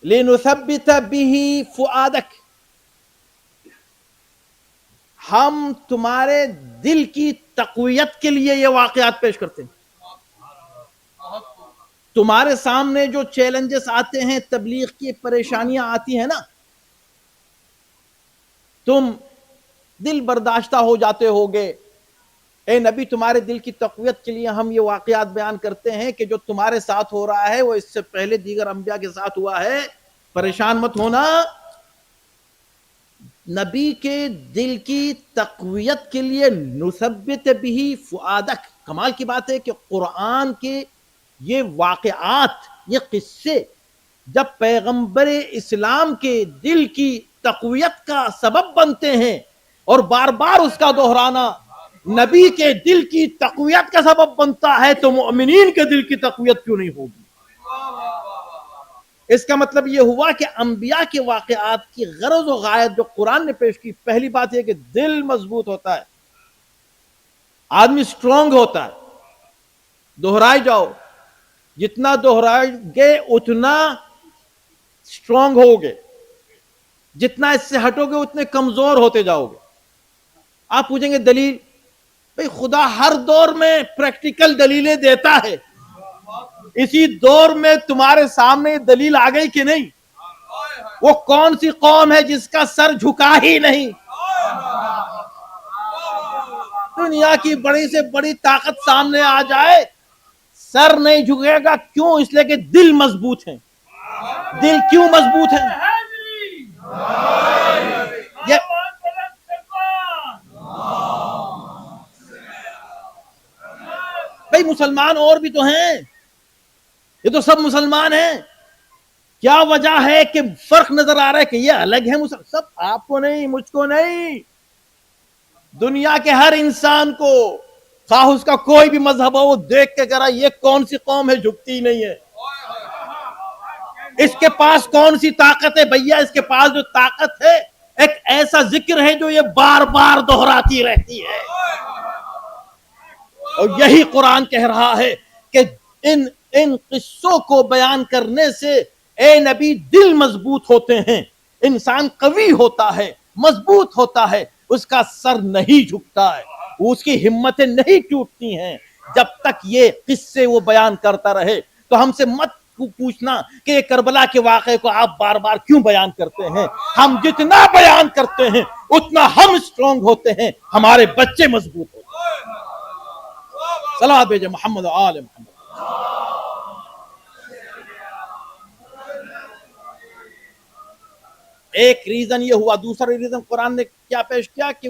[SPEAKER 1] لِنُثَبِّتَ بِهِ فُؤَادَكَ، ہم تمہارے دل کی تقویت کے لیے یہ واقعات پیش کرتے ہیں۔ تمہارے سامنے جو چیلنجز آتے ہیں، تبلیغ کی پریشانیاں آتی ہیں نا، تم دل برداشتہ ہو جاتے ہوگے، اے نبی تمہارے دل کی تقویت کے لیے ہم یہ واقعات بیان کرتے ہیں کہ جو تمہارے ساتھ ہو رہا ہے وہ اس سے پہلے دیگر انبیاء کے ساتھ ہوا ہے، پریشان مت ہونا۔ نبی کے دل کی تقویت کے لیے نثبت بہ فؤادک، کمال کی بات ہے کہ قرآن کے یہ واقعات، یہ قصے جب پیغمبر اسلام کے دل کی تقویت کا سبب بنتے ہیں اور بار بار اس کا دہرانا، نبی کے دل کی تقویت کا سبب بنتا ہے تو مومنین کے دل کی تقویت کیوں نہیں ہوگی؟ اس کا مطلب یہ ہوا کہ انبیاء کے واقعات کی غرض و غایت جو قرآن نے پیش کی، پہلی بات یہ کہ دل مضبوط ہوتا ہے، آدمی سٹرونگ ہوتا ہے۔ دہرائی جاؤ، جتنا دہرائے گے اتنا سٹرونگ ہوگے، جتنا اس سے ہٹو گے اتنے کمزور ہوتے جاؤ گے۔ آپ پوچھیں گے دلیل، بھئی خدا ہر دور میں پریکٹیکل دلیلیں دیتا ہے، اسی دور میں تمہارے سامنے دلیل آ گئی کہ نہیں؟ وہ کون سی قوم ہے جس کا سر جھکا ہی نہیں؟ دنیا کی بڑی سے بڑی طاقت سامنے آ جائے، سر نہیں جھکے گا۔ کیوں؟ اس لیے کہ دل مضبوط ہیں۔ دل کیوں مضبوط ہیں؟ بھئی مسلمان اور بھی تو ہیں، یہ تو سب مسلمان ہیں۔ کیا وجہ ہے کہ فرق نظر آ رہا ہے کہ یہ الگ ہے مسلمان؟ سب آپ کو نہیں، مجھ کو نہیں، دنیا کے ہر انسان کو، خواہ اس کا کوئی بھی مذہب ہو، وہ دیکھ کے کرا یہ کون سی قوم ہے جھکتی نہیں ہے، اس کے پاس کون سی طاقت ہے؟ بھیا اس کے پاس جو طاقت ہے ایک ایسا ذکر ہے جو یہ بار بار دہراتی رہتی ہے، اور یہی قرآن کہہ رہا ہے کہ ان قصوں کو بیان کرنے سے اے نبی دل مضبوط ہوتے ہیں، انسان قوی ہوتا ہے، مضبوط ہوتا ہے، اس کا سر نہیں جھکتا ہے، اس کی ہمتیں نہیں ٹوٹتی ہیں۔ جب تک یہ قصے وہ بیان کرتا رہے تو ہم سے مت پوچھنا کہ یہ کربلا کے واقعے کو آپ بار بار کیوں بیان کرتے ہیں۔ ہم جتنا بیان کرتے ہیں اتنا ہم سٹرونگ ہوتے ہیں، ہمارے بچے مضبوط ہوتے ہیں۔ صلوات بھیجے محمد و آل محمد۔ ایک ریزن یہ ہوا۔ دوسرا ریزن قرآن نے کیا پیش کیا کہ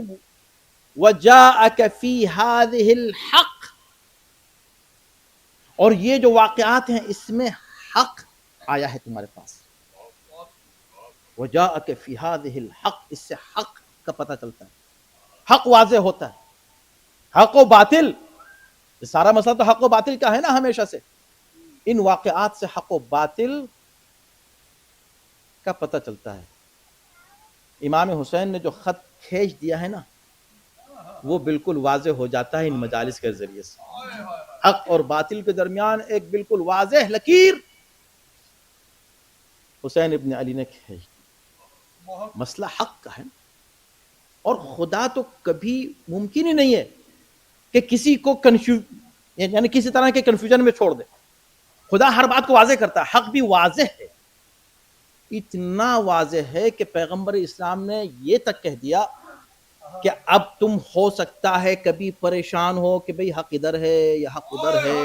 [SPEAKER 1] وَجَاءَكَ فِي هَذِهِ الْحَقِّ، اور یہ جو واقعات ہیں اس میں حق آیا ہے تمہارے پاس۔ وَجَاءَكَ فِي هَذِهِ الْحَقِّ، اس سے حق کا پتہ چلتا ہے، حق واضح ہوتا ہے۔ حق و باطل، سارا مسئلہ تو حق و باطل کا ہے نا ہمیشہ سے۔ ان واقعات سے حق و باطل کا پتہ چلتا ہے۔ امام حسین نے جو خط کھینچ دیا ہے نا وہ بالکل واضح ہو جاتا ہے ان مجالس کے ذریعے سے۔ حق اور باطل کے درمیان ایک بالکل واضح لکیر حسین ابن علی نے کھینچ دی۔ مسئلہ حق کا ہے، اور خدا تو کبھی ممکن ہی نہیں ہے کہ کسی کو یعنی کسی طرح کے کنفیوژن میں چھوڑ دے۔ خدا ہر بات کو واضح کرتا ہے، حق بھی واضح ہے، اتنا واضح ہے کہ پیغمبر اسلام نے یہ تک کہہ دیا کہ اب تم ہو سکتا ہے کبھی پریشان ہو کہ بھئی حق ادھر ہے یا حق ادھر ہے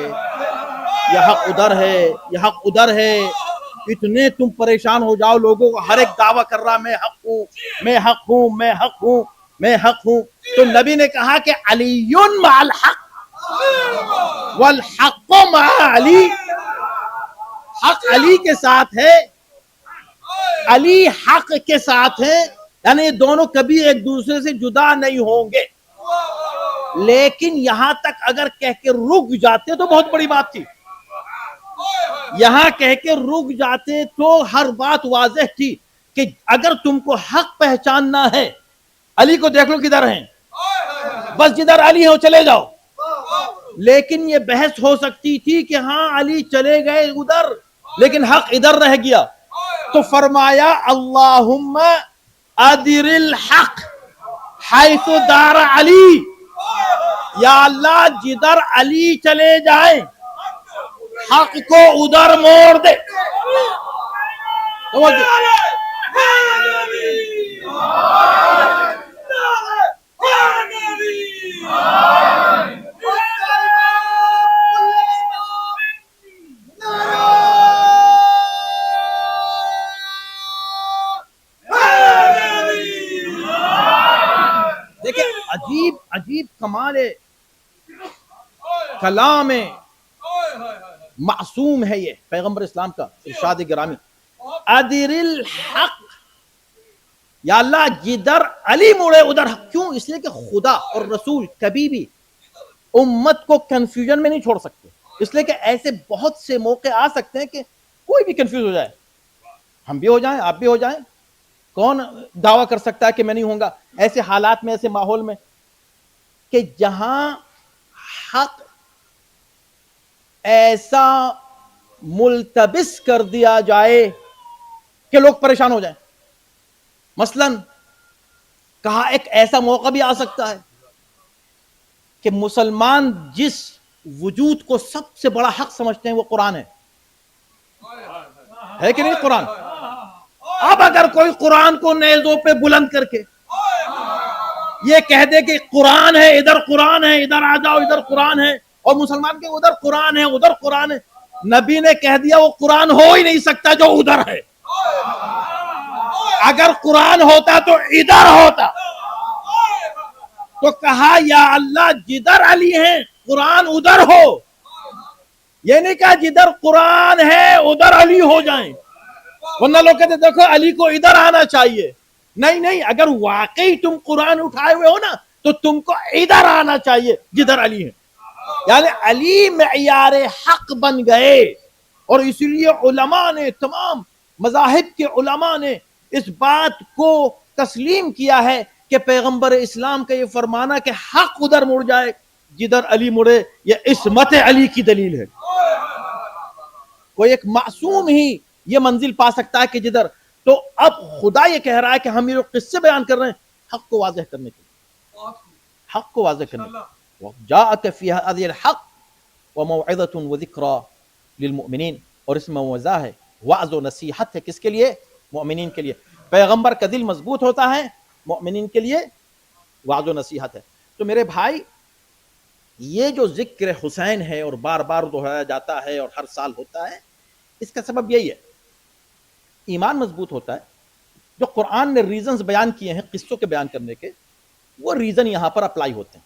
[SPEAKER 1] یا حق ادھر ہے یا حق ادھر ہے، اتنے تم پریشان ہو جاؤ، لوگوں کو ہر ایک دعویٰ کر رہا میں حق ہوں، میں حق ہوں، میں حق ہوں، میں حق ہوں، تو نبی نے کہا کہ علی مع الحق والحق مع علی، حق علی کے ساتھ ہے، علی حق کے ساتھ ہے، یعنی یہ دونوں کبھی ایک دوسرے سے جدا نہیں ہوں گے۔ لیکن یہاں تک اگر کہہ کے رک جاتے تو بہت بڑی بات تھی، یہاں کہہ کے رک جاتے تو ہر بات واضح تھی کہ اگر تم کو حق پہچاننا ہے علی کو دیکھ لو کدھر ہیں، بس جدھر علی ہو چلے جاؤ۔ لیکن یہ بحث ہو سکتی تھی کہ ہاں علی چلے گئے ادھر لیکن حق ادھر رہ گیا، تو فرمایا اللہم ادر الحق حیث دار علی، یا اللہ جدھر علی چلے جائیں حق کو ادھر موڑ دے۔ دیکھیں عجیب عجیب کمال کلام معصوم ہے یہ پیغمبر اسلام کا ارشاد گرامی۔ ادر الحق، یا اللہ جدھر علی مڑے ادھر حق. کیوں؟ اس لیے کہ خدا اور رسول کبھی بھی امت کو کنفیوژن میں نہیں چھوڑ سکتے. اس لیے کہ ایسے بہت سے موقع آ سکتے ہیں کہ کوئی بھی کنفیوز ہو جائے، ہم بھی ہو جائیں، آپ بھی ہو جائیں. کون دعویٰ کر سکتا ہے کہ میں نہیں ہوں گا ایسے حالات میں، ایسے ماحول میں کہ جہاں حق ایسا ملتبس کر دیا جائے کہ لوگ پریشان ہو جائیں. مثلاً کہا ایک ایسا موقع بھی آ سکتا ہے کہ مسلمان جس وجود کو سب سے بڑا حق سمجھتے ہیں وہ قرآن ہے کہ نہیں؟ قرآن. اب اگر کوئی قرآن کو نیزوں پہ بلند کر کے یہ کہہ دے کہ قرآن ہے، ادھر آ جاؤ، ادھر قرآن ہے، اور مسلمان کے ادھر قرآن ہے، ادھر قرآن ہے، نبی نے کہہ دیا وہ قرآن ہو ہی نہیں سکتا جو ادھر ہے. اگر قرآن ہوتا تو ادھر ہوتا. تو کہا یا اللہ جدھر علی ہیں قرآن ادھر ہو. یہ نہیں کہا جدھر قرآن ہے ادھر علی ہو جائیں، ورنہ لوگ کہتے دیکھو علی کو ادھر آنا چاہیے. نہیں، اگر واقعی تم قرآن اٹھائے ہوئے ہو نا تو تم کو ادھر آنا چاہیے جدھر علی ہے. یعنی علی معیار حق بن گئے. اور اسی لیے علماء نے، تمام مذاہب کے علماء نے اس بات کو تسلیم کیا ہے کہ پیغمبر اسلام کا یہ فرمانا کہ حق ادھر مڑ جائے جدھر علی مڑے، یہ عصمت علی کی دلیل ہے. کوئی ایک معصوم ہی یہ منزل پا سکتا ہے کہ جدھر. تو اب خدا یہ کہہ رہا ہے کہ ہم یہ قصے بیان کر رہے ہیں حق کو واضح کرنے کے لیے، حق کو واضح کرنے کے لیے. جاءک فی ھذہ الحق وموعظۃ وذکریٰ للمؤمنین. اور اس میں موعظہ ہے، وعظ و نصیحت ہے. کس کے لیے؟ مؤمنین کے لیے. پیغمبر کا دل مضبوط ہوتا ہے، مؤمنین کے لیے وعظ و نصیحت ہے. تو میرے بھائی یہ جو ذکر حسین ہے اور بار بار دہرایا جاتا ہے اور ہر سال ہوتا ہے، اس کا سبب یہی ہے، ایمان مضبوط ہوتا ہے. جو قرآن نے ریزنز بیان کیے ہیں قصوں کے بیان کرنے کے، وہ ریزن یہاں پر اپلائی ہوتے ہیں.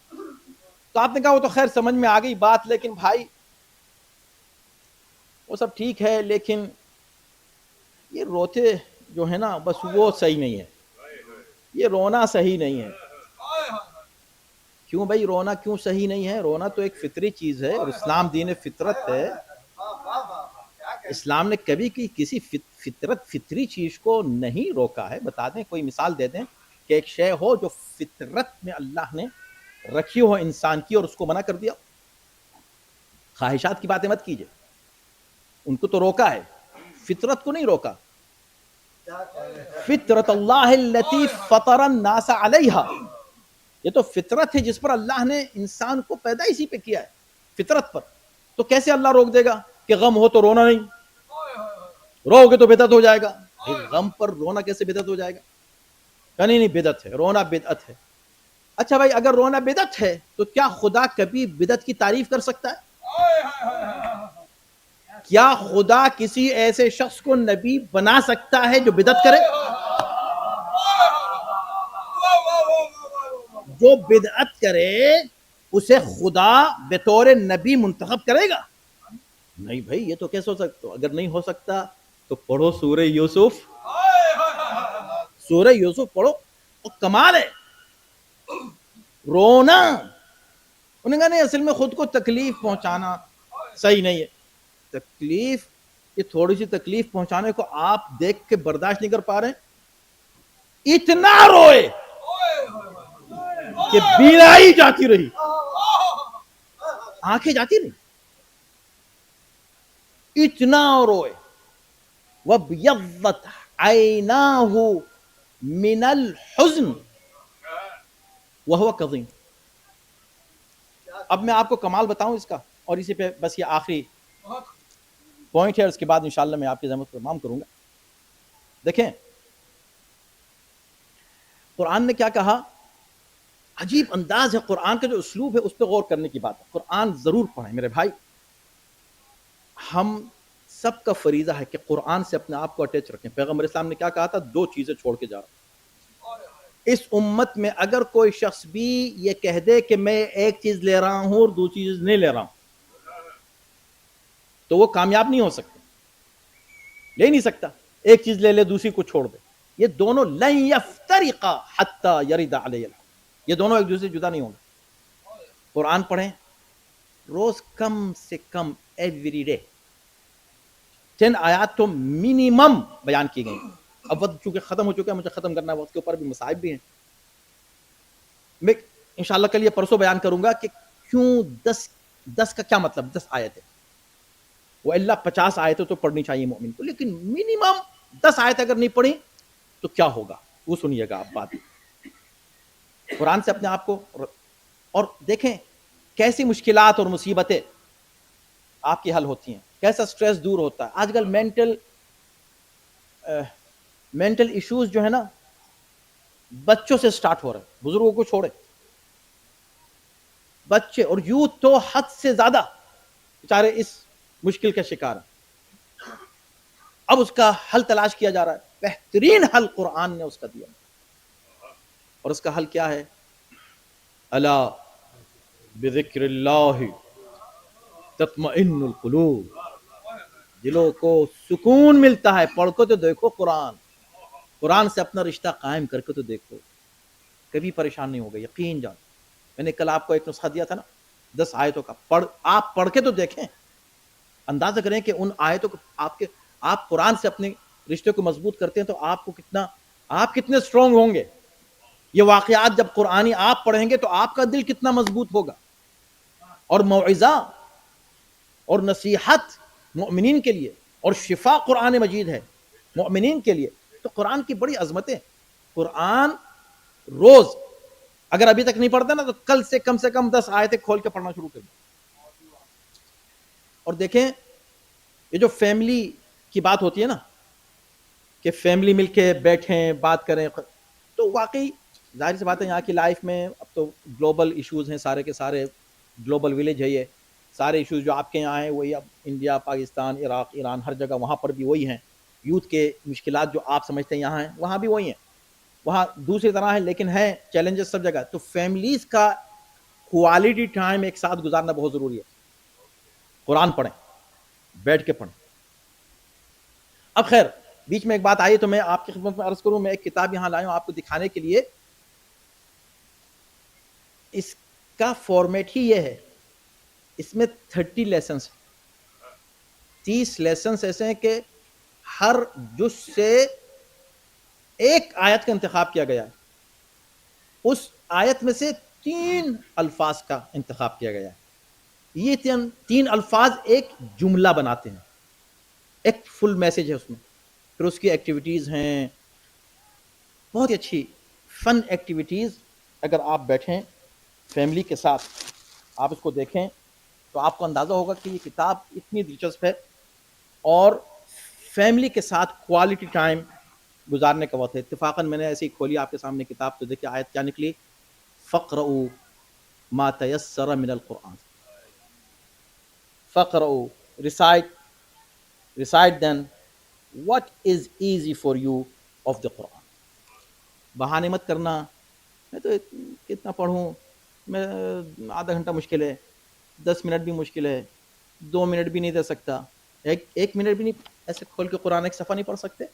[SPEAKER 1] تو آپ نے کہا وہ تو خیر سمجھ میں آ گئی بات، لیکن بھائی وہ سب ٹھیک ہے، لیکن یہ روتے جو ہے نا بس وہ صحیح نہیں ہے، یہ رونا صحیح نہیں ہے. کیوں بھائی رونا کیوں صحیح نہیں ہے؟ رونا تو ایک فطری چیز ہے، اور اسلام دین فطرت ہے. اسلام نے کبھی کسی فطری چیز کو نہیں روکا ہے. بتا دیں، کوئی مثال دے دیں کہ ایک شے ہو جو فطرت میں اللہ نے رکھی ہو انسان کی اور اس کو منع کر دیا. خواہشات کی باتیں مت کیجئے، ان کو تو روکا ہے، فطرت کو نہیں روکا. فطرت اللہ التی فطر الناس علیہا، یہ تو فطرت ہے جس پر اللہ نے انسان کو پیدا اسی پہ کیا ہے، فطرت پر. تو کیسے اللہ روک دے گا کہ غم ہو تو رونا نہیں، رو گے تو بدعت ہو جائے گا. غم پر رونا کیسے بدعت ہو جائے گا؟ نہیں بدعت ہے، رونا بدعت ہے. اچھا بھائی اگر رونا بدعت ہے تو کیا خدا کبھی بدعت کی تعریف کر سکتا ہے؟ کیا خدا کسی ایسے شخص کو نبی بنا سکتا ہے جو بدعت کرے؟ جو بدعت کرے اسے خدا بطور نبی منتخب کرے گا؟ نہیں بھائی، یہ تو کیسے ہو سکتا؟ اگر نہیں ہو سکتا تو پڑھو سورہ یوسف، سورہ یوسف پڑھو. اور کمال ہے رونا. انہوں نے کہا نہیں اصل میں خود کو تکلیف پہنچانا صحیح نہیں ہے. تکلیف، یہ تھوڑی سی تکلیف پہنچانے کو آپ دیکھ کے برداشت نہیں کر پا رہے، اتنا روئے کہ بینائی جاتی رہی، آنکھیں جاتی رہی، اتنا روئے. وَابْيَضَّتْ عَيْنَاهُ مِنَ الْحُزْنِ وَهُوَ كَظِيمٌ. اب میں آپ کو کمال بتاؤں اس کا، اور اسی پہ بس یہ آخری پوائنٹ ہے، اس کے بعد انشاءاللہ میں آپ کی زحمت کو تمام کروں گا. دیکھیں قرآن نے کیا کہا، عجیب انداز ہے قرآن کا، جو اسلوب ہے اس پہ غور کرنے کی بات ہے. قرآن ضرور پڑھیں میرے بھائی. ہم سب کا فریضہ ہے کہ قرآن سے اپنے آپ کو اٹیچ رکھیں. پیغمبر اسلام نے کیا کہا تھا؟ 2 چیزیں چھوڑ کے جا رہا ہوں. اس امت میں اگر کوئی شخص بھی یہ کہہ دے کہ میں ایک چیز لے رہا ہوں اور دوسری چیز نہیں لے رہا ہوں تو وہ کامیاب نہیں ہو سکتا، لے نہیں سکتا. ایک چیز لے لے دوسری کو چھوڑ دے، یہ دونوں لن یفترق سرق حتى يرد علي الحوض. یہ دونوں ایک دوسرے سے جدا نہیں ہوں گے. قرآن پڑھیں روز کم سے کم ایوری ڈے 10 آیات تو منیمم بیان کی گئی. اب وقت چونکہ ختم ہو چکا ہے, مجھے ختم کرنا ہے, وقت کے اوپر بھی مصائب بھی ہیں. میں انشاءاللہ کل یہ پرسوں بیان کروں گا کہ کیوں 10 کا کیا مطلب 10 آیت ہے. وہ اللہ 50 آیتیں تو پڑھنی چاہیے مومن کو, لیکن منیمم 10 آیت اگر نہیں پڑھی تو کیا ہوگا وہ سنیے گا آپ بات. قرآن سے اپنے آپ کو, اور دیکھیں کیسی مشکلات اور مصیبتیں آپ کی حل ہوتی ہیں, کیسا سٹریس دور ہوتا ہے. آج کل مینٹل ایشوز جو ہے نا بچوں سے سٹارٹ ہو رہے ہیں, بزرگوں کو چھوڑے, بچے اور یوتھ تو حد سے زیادہ بیچارے اس مشکل کا شکار ہیں. اب اس کا حل تلاش کیا جا رہا ہے. بہترین حل قرآن نے اس کا دیا, اور اس کا حل کیا ہے؟ الا بذکر اللہ تطمئن القلوب. دلوں کو سکون ملتا ہے. پڑھ کو تو دیکھو قرآن سے اپنا رشتہ قائم کر کے تو دیکھو, کبھی پریشان نہیں ہوگا, یقین جان. میں نے کل آپ کو ایک نسخہ دیا تھا نا 10 آیتوں کا, آپ پڑھ کے تو دیکھیں, اندازہ کریں کہ ان آیتوں کو آپ قرآن سے اپنے رشتے کو مضبوط کرتے ہیں تو آپ کتنے اسٹرانگ ہوں گے. یہ واقعات جب قرآنی آپ پڑھیں گے تو آپ کا دل کتنا مضبوط ہوگا. اور موعظہ اور نصیحت مؤمنین کے لیے, اور شفا قرآن مجید ہے مؤمنین کے لیے. تو قرآن کی بڑی عظمتیں. قرآن روز اگر ابھی تک نہیں پڑھتا نا تو کل سے کم 10 آیتیں کھول کے پڑھنا شروع کر دیں. اور دیکھیں یہ جو فیملی کی بات ہوتی ہے نا کہ فیملی مل کے بیٹھیں بات کریں, تو واقعی ظاہر سی بات ہے یہاں کی لائف میں اب تو گلوبل ایشوز ہیں, سارے کے سارے گلوبل ولیج ہے. یہ سارے ایشوز جو آپ کے یہاں ہیں وہی اب انڈیا, پاکستان, عراق, ایران, ہر جگہ وہاں پر بھی وہی ہیں. یوتھ کے مشکلات جو آپ سمجھتے ہیں یہاں ہیں وہاں بھی وہی ہیں, وہاں دوسری طرح ہے, لیکن ہیں چیلنجز سب جگہ. تو فیملیز کا کوالٹی ٹائم ایک ساتھ گزارنا بہت ضروری ہے. قرآن پڑھیں, بیٹھ کے پڑھیں. اب خیر بیچ میں ایک بات آئی تو میں آپ کی خدمت میں عرض کروں, میں ایک کتاب یہاں لایا ہوں آپ کو دکھانے کے لیے. اس کا فارمیٹ ہی یہ ہے, اس میں 30 لیسنس, 30 لیسنس ایسے ہیں کہ ہر جز سے ایک آیت کا انتخاب کیا گیا ہے. اس آیت میں سے 3 الفاظ کا انتخاب کیا گیا ہے. یہ 3 الفاظ ایک جملہ بناتے ہیں, ایک فل میسج ہے اس میں. پھر اس کی ایکٹیویٹیز ہیں بہت ہی اچھی فن ایکٹیویٹیز. اگر آپ بیٹھیں فیملی کے ساتھ آپ اس کو دیکھیں تو آپ کو اندازہ ہوگا کہ یہ کتاب اتنی دلچسپ ہے, اور فیملی کے ساتھ کوالٹی ٹائم گزارنے کا وقت ہے. اتفاقاً میں نے ایسے ہی کھولی آپ کے سامنے کتاب, تو دیکھیں آیت کیا نکلی, فقرؤوا ما تیسر من القرآن. فقرؤوا, recite then what is easy for you of the Quran. بہانے مت کرنا میں تو کتنا پڑھوں, میں آدھا گھنٹہ مشکل ہے, 10 منٹ بھی مشکل ہے, 2 منٹ بھی نہیں دے سکتا, ایک منٹ بھی نہیں ایسے کھول کے قرآن ایک صفحہ نہیں پڑھ سکتے.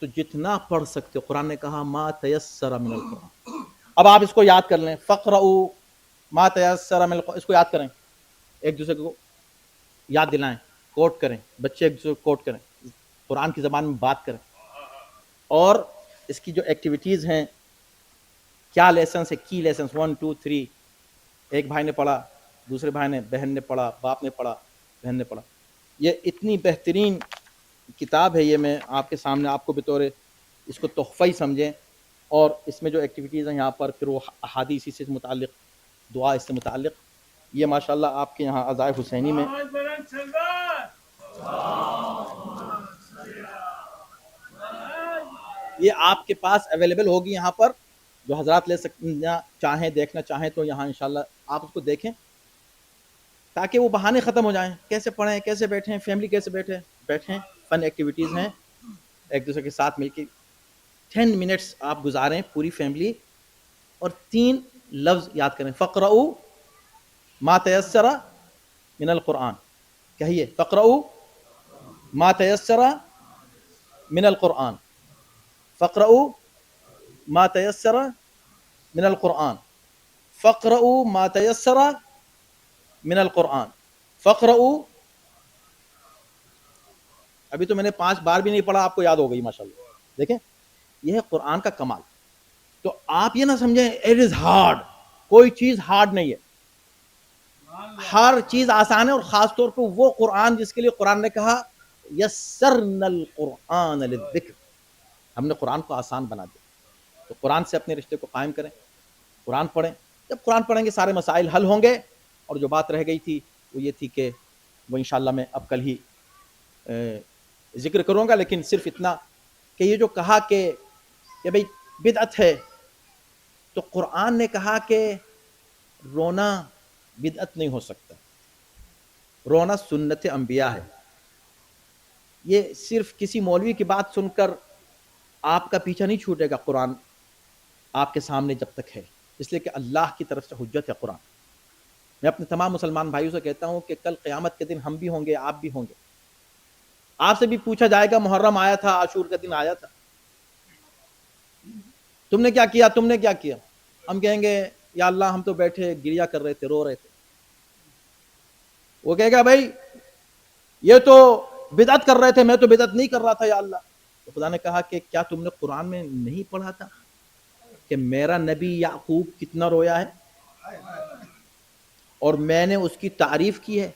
[SPEAKER 1] تو جتنا پڑھ سکتے, قرآن نے کہا ما تیسر من القرآن. اب آپ اس کو یاد کر لیں, فقرؤوا ما تیسر من القرآن, اس کو یاد کریں, ایک دوسرے کو یاد دلائیں, کوٹ کریں, بچے ایک دوسرے کو کوٹ کریں, قرآن کی زبان میں بات کریں. اور اس کی جو ایکٹیویٹیز ہیں, کیا لیسنس ہے, کی لیسنس 1 2 3. ایک بھائی نے پڑھا, دوسرے بھائی نے, بہن نے پڑھا, باپ نے پڑھا, بہن نے پڑھا. یہ اتنی بہترین کتاب ہے, یہ میں آپ کے سامنے آپ کو بطور اس کو تحفہ ہی سمجھیں. اور اس میں جو ایکٹیویٹیز ہیں یہاں پر, پھر وہ احادیث سے متعلق, دعا اس سے متعلق, یہ ماشاءاللہ آپ کے یہاں عزائے حسینی میں یہ آپ کے پاس اویلیبل ہوگی یہاں پر. جو حضرات لے سکنا چاہیں, دیکھنا چاہیں تو یہاں انشاءاللہ آپ اس کو دیکھیں, تاکہ وہ بہانے ختم ہو جائیں. کیسے پڑھیں, کیسے بیٹھیں, فیملی کیسے بیٹھیں. فن ایکٹیویٹیز ہیں, ایک دوسرے کے ساتھ مل کے 10 منٹس آپ گزاریں پوری فیملی, اور 3 لفظ یاد کریں. فقرؤوا ما تیسر من القرآن. کہیے, فقرؤوا ما تیسر من القرآن, فقرؤوا ما تيسر من القرآن فاقرؤوا ما تيسر من القرآن فاقرؤوا. ابھی تو میں نے 5 بار بھی نہیں پڑھا، آپ کو یاد ہو گئی ماشاءاللہ. دیکھیں یہ ہے قرآن کا کمال. تو آپ یہ نہ سمجھیں اٹ از ہارڈ، کوئی چیز ہارڈ نہیں ہے، ہر چیز آسان ہے. اور خاص طور پہ وہ قرآن جس کے لیے قرآن نے کہا یسرنا القرآن للذکر، ہم نے قرآن کو آسان بنا دیا. تو قرآن سے اپنے رشتے کو قائم کریں، قرآن پڑھیں. جب قرآن پڑھیں گے سارے مسائل حل ہوں گے. اور جو بات رہ گئی تھی وہ یہ تھی کہ وہ انشاءاللہ میں اب کل ہی ذکر کروں گا، لیکن صرف اتنا کہ یہ جو کہا کہ بھئی بدعت ہے، تو قرآن نے کہا کہ رونا بدعت نہیں ہو سکتا، رونا سنت انبیاء ہے. یہ صرف کسی مولوی کی بات سن کر آپ کا پیچھا نہیں چھوٹے گا قرآن آپ کے سامنے جب تک ہے، اس لیے کہ اللہ کی طرف سے حجت ہے قرآن. میں اپنے تمام مسلمان بھائیوں سے کہتا ہوں کہ کل قیامت کے دن ہم بھی ہوں گے، آپ بھی ہوں گے. آپ سے بھی پوچھا جائے گا محرم آیا تھا، عاشور کا دن آیا تھا، تم نے کیا کیا، تم نے کیا کیا؟ ہم کہیں گے یا اللہ ہم تو بیٹھے گریا کر رہے تھے، رو رہے تھے. وہ کہے گا بھائی یہ تو بدعت کر رہے تھے، میں تو بدعت نہیں کر رہا تھا یا اللہ. تو خدا نے کہا کہ کیا تم نے قرآن میں نہیں پڑھا تھا کہ میرا نبی یعقوب کتنا رویا ہے اور میں نے اس کی تعریف کی ہے؟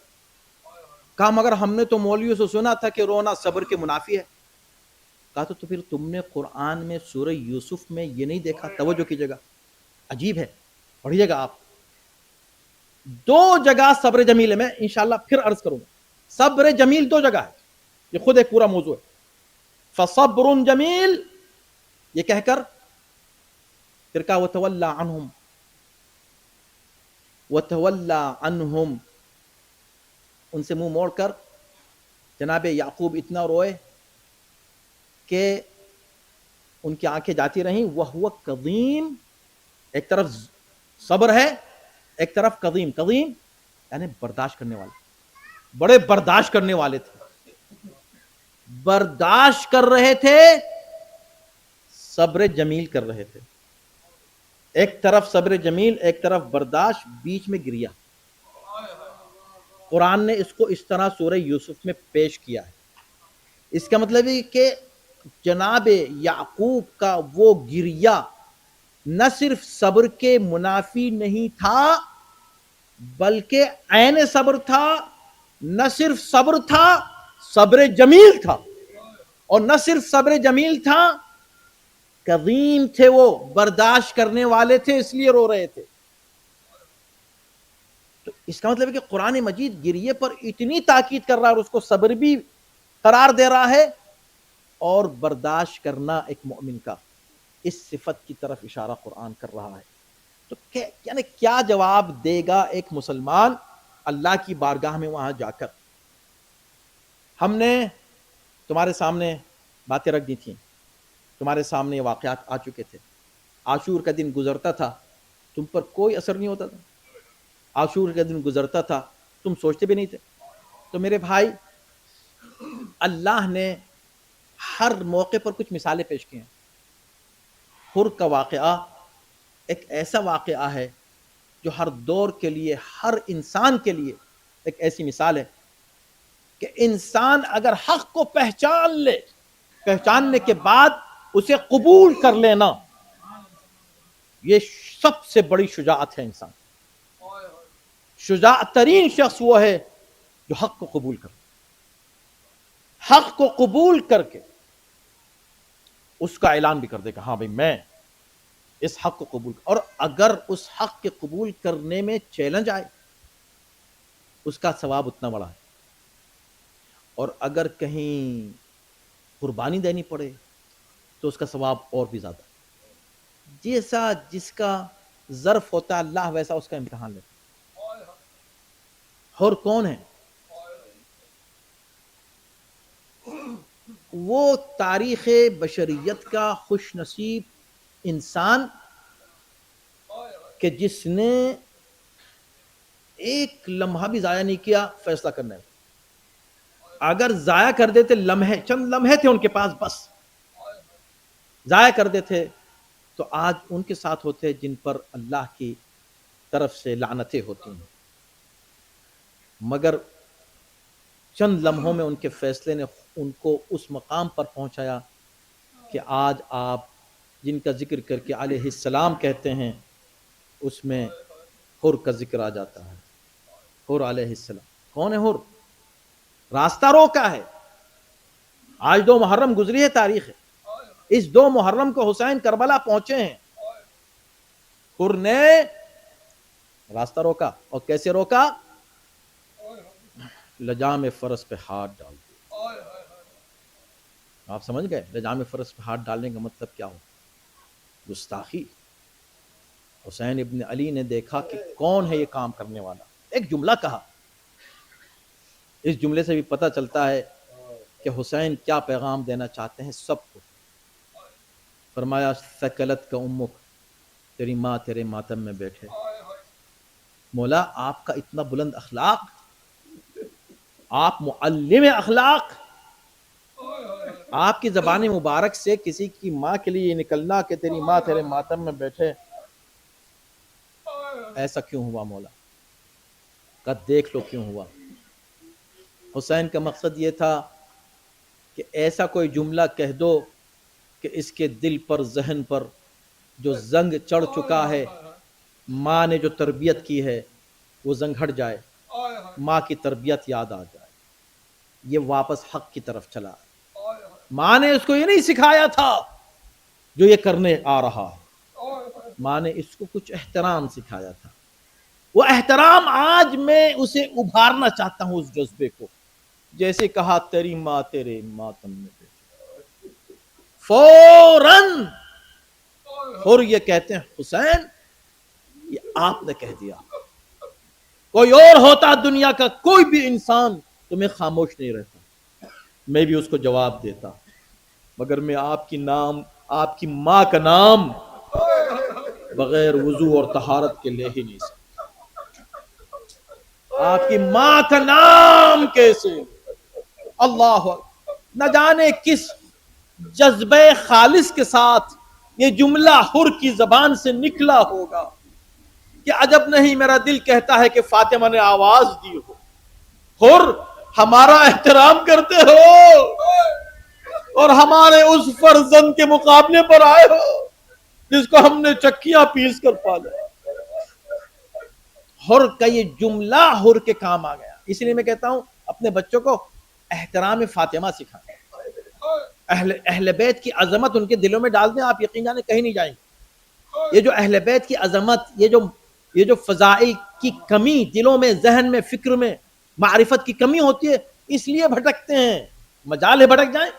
[SPEAKER 1] کہا مگر ہم نے تو مولویوں سے سنا تھا کہ رونا صبر کے منافی ہے. کہا تو پھر تم نے قرآن میں سورہ یوسف میں یہ نہیں دیکھا؟ توجہ کیجیے گا، عجیب ہے، پڑھیے گا آپ. 2 جگہ صبر جمیل ہے، میں انشاءاللہ پھر عرض کروں گا. صبر جمیل 2 جگہ ہے، یہ خود ایک پورا موضوع ہے. فصبر جمیل یہ کہہ کر پھر کہا وتولا عنہم، وتولا عنہم، ان سے منہ موڑ کر جناب یعقوب اتنا روئے کہ ان کی آنکھیں جاتی رہیں. وہو قدیم، ایک طرف صبر ہے ایک طرف قدیم. قدیم یعنی برداشت کرنے والے، بڑے برداشت کرنے والے تھے، برداشت کر رہے تھے، صبر جمیل کر رہے تھے. ایک طرف صبر جمیل، ایک طرف برداشت، بیچ میں گریا. قرآن نے اس کو اس طرح سورہ یوسف میں پیش کیا ہے. اس کا مطلب ہے کہ جناب یعقوب کا وہ گریا نہ صرف صبر کے منافی نہیں تھا بلکہ عین صبر تھا. نہ صرف صبر تھا، صبر جمیل تھا. اور نہ صرف صبر جمیل تھا، قدیم تھے، وہ برداشت کرنے والے تھے، اس لیے رو رہے تھے. تو اس کا مطلب ہے کہ قرآن مجید گریے پر اتنی تاکید کر رہا ہے اور اس کو صبر بھی قرار دے رہا ہے، اور برداشت کرنا ایک مومن کا، اس صفت کی طرف اشارہ قرآن کر رہا ہے. تو یعنی کیا جواب دے گا ایک مسلمان اللہ کی بارگاہ میں وہاں جا کر؟ ہم نے تمہارے سامنے باتیں رکھ دی تھیں، تمہارے سامنے واقعات آ چکے تھے. عاشور کا دن گزرتا تھا، تم پر کوئی اثر نہیں ہوتا تھا. عاشور کا دن گزرتا تھا، تم سوچتے بھی نہیں تھے. تو میرے بھائی، اللہ نے ہر موقع پر کچھ مثالیں پیش کی ہیں. حر کا واقعہ ایک ایسا واقعہ ہے جو ہر دور کے لیے، ہر انسان کے لیے ایک ایسی مثال ہے کہ انسان اگر حق کو پہچان لے، پہچاننے کے بعد اسے قبول کر لینا، یہ سب سے بڑی شجاعت ہے. انسان شجاع ترین شخص وہ ہے جو حق کو قبول کر، حق کو قبول کر کے اس کا اعلان بھی کر دے کہ ہاں بھائی میں اس حق کو قبول کر. اور اگر اس حق کے قبول کرنے میں چیلنج آئے اس کا ثواب اتنا بڑا ہے، اور اگر کہیں قربانی دینی پڑے تو اس کا ثواب اور بھی زیادہ. جیسا جس کا ظرف ہوتا ہے اللہ ویسا اس کا امتحان لیتا. اور کون ہے وہ؟ تاریخ بشریت کا خوش نصیب انسان کہ جس نے ایک لمحہ بھی ضائع نہیں کیا فیصلہ کرنے میں. اگر ضائع کر دیتے، لمحے، چند لمحے تھے ان کے پاس، بس ضائع کر دیتے تو آج ان کے ساتھ ہوتے ہیں جن پر اللہ کی طرف سے لعنتیں ہوتی ہیں، مگر چند لمحوں میں ان کے فیصلے نے ان کو اس مقام پر پہنچایا کہ آج آپ جن کا ذکر کر کے علیہ السلام کہتے ہیں اس میں حر کا ذکر آ جاتا ہے۔ حر علیہ السلام کون ہے؟ حر راستہ روکا ہے۔ آج 2 محرم گزری ہے، تاریخ ہے، اس 2 محرم کو حسین کربلا پہنچے ہیں، حر نے راستہ روکا، اور کیسے روکا؟ لجام فرس پہ ہاتھ ڈال دیا۔ آپ سمجھ گئے لجام فرس پہ ہاتھ ڈالنے کا مطلب کیا ہو؟ گستاخی۔ حسین ابن علی نے دیکھا کہ کون ہے یہ کام کرنے والا، ایک جملہ کہا، اس جملے سے بھی پتہ چلتا ہے کہ حسین کیا پیغام دینا چاہتے ہیں سب کو۔ فرمایا ثقلت کا امک، تیری ماں تیرے ماتم میں بیٹھے۔ مولا آپ کا اتنا بلند اخلاق، آپ معلم اخلاق، آپ کی زبان مبارک سے کسی کی ماں کے لیے یہ نکلنا کہ تیری ماں تیرے ماتم میں بیٹھے، ایسا کیوں ہوا مولا؟ کہ دیکھ لو کیوں ہوا۔ حسین کا مقصد یہ تھا کہ ایسا کوئی جملہ کہہ دو کہ اس کے دل پر ذہن پر جو زنگ چڑھ چکا ہے، ماں نے جو تربیت کی ہے وہ زنگ ہٹ جائے، ماں کی تربیت یاد آ جائے، یہ واپس حق کی طرف چلا۔ ماں نے اس کو یہ نہیں سکھایا تھا جو یہ کرنے آ رہا ہے، ماں نے اس کو کچھ احترام سکھایا تھا۔ وہ احترام آج میں اسے ابھارنا چاہتا ہوں، اس جذبے کو، جیسے کہا تیری ماں تیرے ماتم میں بیٹھے، فوراً اور یہ کہتے ہیں حسین یہ آپ نے کہہ دیا، کوئی اور ہوتا دنیا کا کوئی بھی انسان تمہیں خاموش نہیں رہتا، میں بھی اس کو جواب دیتا، مگر میں آپ کی ماں کا نام بغیر وضو اور طہارت کے لے ہی نہیں سکتا۔ آپ کی ماں کا نام کیسے؟ اللہ نہ جانے کس جذبے خالص کے ساتھ یہ جملہ حر کی زبان سے نکلا ہوگا کہ عجب نہیں میرا دل کہتا ہے کہ فاطمہ نے آواز دی ہو، حر ہمارا احترام کرتے ہو اور ہمارے اس فرزند کے مقابلے پر آئے ہو جس کو ہم نے چکیاں پیس کر پالا۔ حر کا یہ جملہ حر کے کام آ گیا۔ اس لیے میں کہتا ہوں اپنے بچوں کو احترام فاطمہ سکھائیں، اہل بیت کی عظمت ان کے دلوں میں ڈال دیں، آپ یقین جانے کہیں نہیں جائیں گے۔ یہ جو اہل بیت کی عظمت، یہ جو فضائل کی کمی دلوں میں، ذہن میں، فکر میں، معرفت کی کمی ہوتی ہے، اس لیے بھٹکتے ہیں۔ مجال ہے بھٹک جائیں،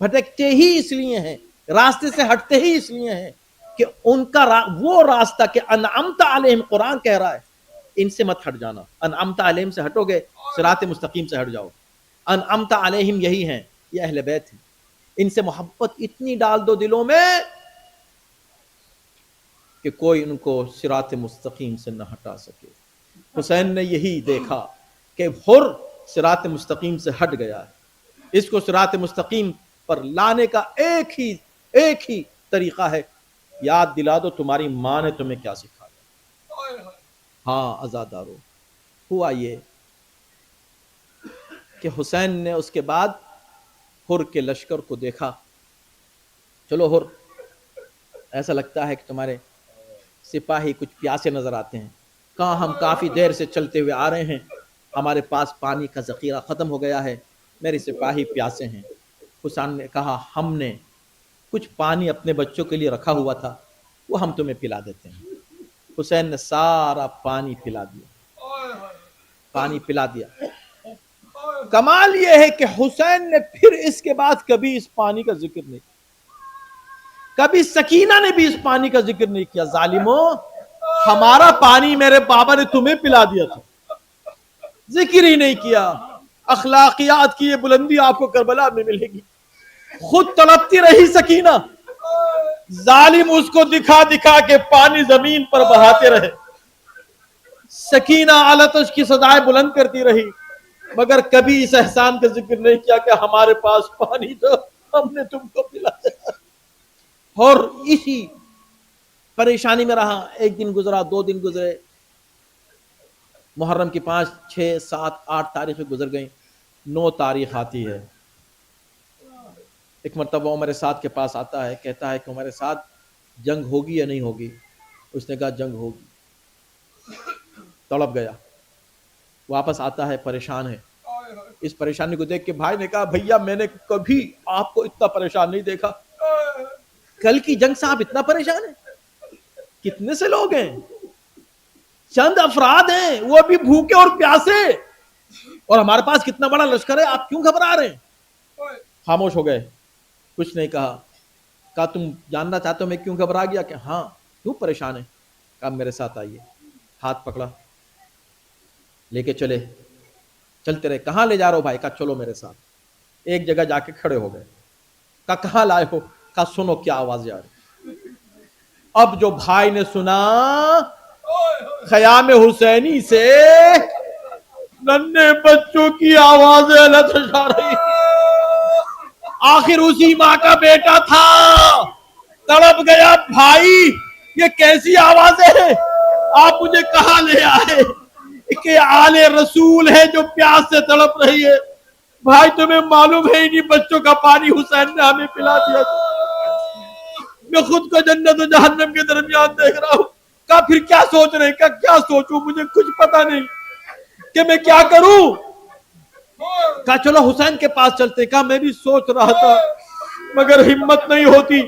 [SPEAKER 1] بھٹکتے ہی اس لیے ہیں، راستے سے ہٹتے ہی اس لیے ہیں کہ ان کا وہ راستہ کہ انعمت علیہم، قرآن کہہ رہا ہے ان سے مت ہٹ جانا، انعمت علیہم سے ہٹو گے صراط مستقیم سے ہٹ جاؤ۔ انعمت علیہم یہی ہیں، یہ اہل بیت ہیں، ان سے محبت اتنی ڈال دو دلوں میں کہ کوئی ان کو صراط مستقیم سے نہ ہٹا سکے۔ حسین نے یہی دیکھا کہ حر صراط مستقیم سے ہٹ گیا ہے، اس کو صراط مستقیم پر لانے کا ایک ہی طریقہ ہے، یاد دلا دو تمہاری ماں نے تمہیں کیا سکھایا۔ ہاں عزادارو، ہوا یہ کہ حسین نے اس کے بعد حر کے لشکر کو دیکھا، چلو حر ایسا لگتا ہے کہ تمہارے سپاہی کچھ پیاسے نظر آتے ہیں، کہاں ہم کافی دیر سے چلتے ہوئے آ رہے ہیں، ہمارے پاس پانی کا ذخیرہ ختم ہو گیا ہے، میرے سپاہی پیاسے ہیں۔ حسین نے کہا ہم نے کچھ پانی اپنے بچوں کے لیے رکھا ہوا تھا، وہ ہم تمہیں پلا دیتے ہیں۔ حسین نے سارا پانی پلا دیا۔ کمال یہ ہے کہ حسین نے پھر اس کے بعد کبھی اس پانی کا ذکر نہیں کیا، کبھی سکینہ نے بھی اس پانی کا ذکر نہیں کیا۔ ظالموں، ہمارا پانی میرے بابا نے تمہیں پلا دیا تھا، ذکر ہی نہیں کیا۔ اخلاقیات کی یہ بلندی آپ کو کربلا میں ملے گی۔ خود تڑپتی رہی سکینہ، ظالم اس کو دکھا دکھا کے پانی زمین پر بہاتے رہے۔ سکینہ آلتش کی صدائیں بلند کرتی رہی، مگر کبھی اس احسان کا ذکر نہیں کیا کہ ہمارے پاس پانی تھا، ہم نے تم کو پلایا۔ اور پریشانی میں رہا. ایک دن گزرا, 2 دن گزرے, محرم کی 5, 6, 7, 8 تاریخیں گزر گئیں. 9 تاریخ آتی ہے. ایک مرتبہ عمر سعد کے پاس آتا ہے, کہتا ہے کہ عمر سعد جنگ ہوگی یا نہیں ہوگی؟ اس نے کہا جنگ ہوگی. تڑپ گیا, واپس آتا ہے, پریشان ہے. اس پریشانی کو دیکھ کے بھائی نے کہا بھیا میں نے کبھی آپ کو اتنا پریشان نہیں دیکھا. کل کی جنگ سے آپ اتنا پریشان ہیں؟ کتنے سے لوگ ہیں؟ چند افراد ہیں, وہ بھی بھوکے اور پیاسے, اور ہمارے پاس کتنا بڑا لشکر ہے, آپ کیوں گھبرا رہے ہیں؟ خاموش ہو گئے, کچھ نہیں کہا. کہا تم جاننا چاہتے ہو میں کیوں گھبرا گیا؟ کہ ہاں. کیوں پریشان ہے؟ کہا میرے ساتھ آئیے. ہاتھ پکڑا, لے کے چلے. چلتے رہے. کہاں لے جا رہے ہو بھائی؟ کہا چلو میرے ساتھ. ایک جگہ جا کے کھڑے ہو گئے. کہا کہاں لائے ہو؟ کہا سنو کیا آواز آ رہی. اب جو بھائی نے سنا خیام حسینی سے ننھے بچوں کی آوازیں الگ جا رہی. آخر اسی ماں کا بیٹا تھا, تڑپ گیا. بھائی یہ کیسی آوازیں ہیں؟ آپ مجھے کہاں لے آئے کہ آل رسول ہے جو پیاس سے تڑپ رہی ہے. بھائی تمہیں معلوم ہے انہی بچوں کا پانی حسین نے ہمیں پلا دیا تھا. میں خود کو جنت و جہنم کے درمیان دیکھ رہا ہوں. کہا پھر کیا سوچ رہے ہیں؟ کہا کیا سوچوں, مجھے کچھ پتا نہیں کہ میں کیا کروں. کہا چلو حسین کے پاس چلتے. کہا میں بھی سوچ رہا تھا مگر ہمت نہیں ہوتی,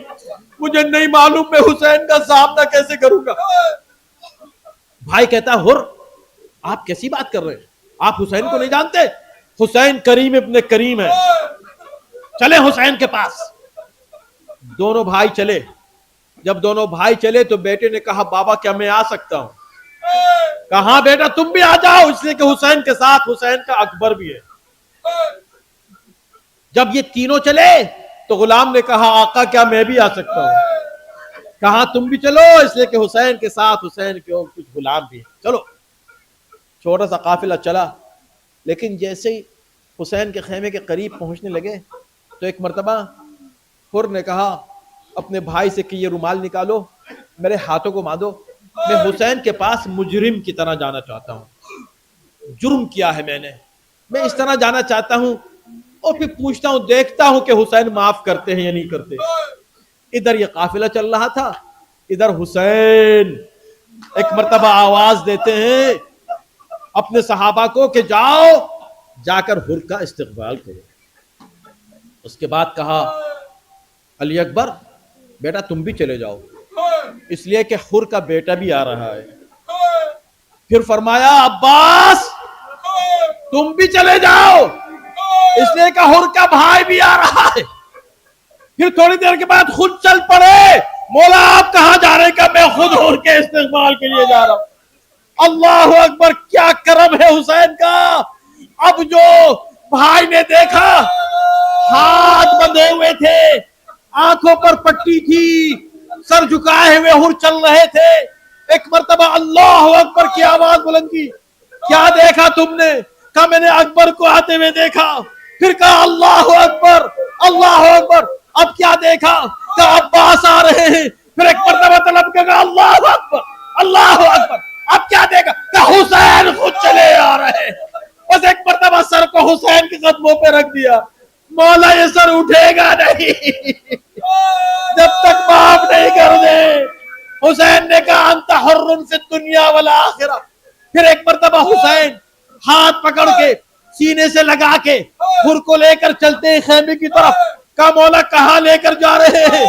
[SPEAKER 1] مجھے نہیں معلوم میں حسین کا سامنا کیسے کروں گا. بھائی کہتا ہر آپ کیسی بات کر رہے ہیں؟ آپ حسین کو نہیں جانتے؟ حسین کریم ابن کریم ہے, چلے حسین کے پاس. دونوں بھائی چلے. جب دونوں بھائی چلے تو بیٹے نے کہا بابا کیا میں آ سکتا ہوں؟ کہا ہاں بیٹا تم بھی آ جاؤ, اس لیے کہ حسین کے ساتھ حسین کا اکبر بھی ہے. جب یہ تینوں چلے تو غلام نے کہا آقا کیا میں بھی آ سکتا ہوں؟ کہا تم بھی چلو, اس لیے کہ حسین کے ساتھ حسین کے اور کچھ غلام بھی ہیں. چلو. چھوٹا سا قافلہ چلا, لیکن جیسے ہی حسین کے خیمے کے قریب پہنچنے لگے تو ایک مرتبہ حر نے کہا اپنے بھائی سے کہ یہ رومال نکالو, میرے ہاتھوں کو باندھو, میں حسین کے پاس مجرم کی طرح جانا چاہتا ہوں. جرم کیا ہے میں اس طرح جانا چاہتا ہوں, اور پھر پوچھتا ہوں, دیکھتا ہوں کہ حسین معاف کرتے ہیں یا نہیں کرتے. ادھر یہ قافلہ چل رہا تھا, ادھر حسین ایک مرتبہ آواز دیتے ہیں اپنے صحابہ کو کہ جاؤ جا کر حر کا استقبال کرو. اس کے بعد کہا علی اکبر بیٹا تم بھی چلے جاؤ, اس لیے کہ حر کا بیٹا بھی آ رہا ہے. پھر فرمایا عباس تم بھی چلے جاؤ, اس لیے کہ حر کا بھائی بھی آ رہا ہے. پھر تھوڑی دیر کے بعد خود چل پڑے. مولا آپ کہاں جا رہے ہیں؟ کہ میں خود حر کے استقبال کے لیے جا رہا ہوں. اللہ اکبر, کیا کرم ہے حسین کا. اب جو بھائی نے دیکھا ہاتھ بندھے ہوئے تھے, آنکھوں پر پٹی تھی, سر جھکائے ہوئے حر چل رہے تھے. ایک مرتبہ اللہ اکبر کی آواز بلند کی. کیا دیکھا تم نے؟ کہا میں نے اکبر کو آتے ہوئے دیکھا. پھر کہا اللہ اکبر اللہ اکبر. اب کیا دیکھا؟ کہا عباس آ رہے ہیں. پھر ایک مرتبہ طلب کہا اللہ اکبر اللہ اکبر. اب کیا دیکھا؟ کہا حسین خود چلے آ رہے ہیں. بس ایک مرتبہ سر کو حسین کے قدموں پہ رکھ دیا. مولا یہ سر اٹھے گا نہیں جب تک معاف نہیں کر دے. حسین نے کہا انت حر فی الدنیا والآخرہ. پھر ایک مرتبہ حسین ہاتھ پکڑ کے سینے سے لگا کے حر کو لے کر چلتے ہیں خیمے کی طرف. کہا مولا کہاں لے کر جا رہے ہیں؟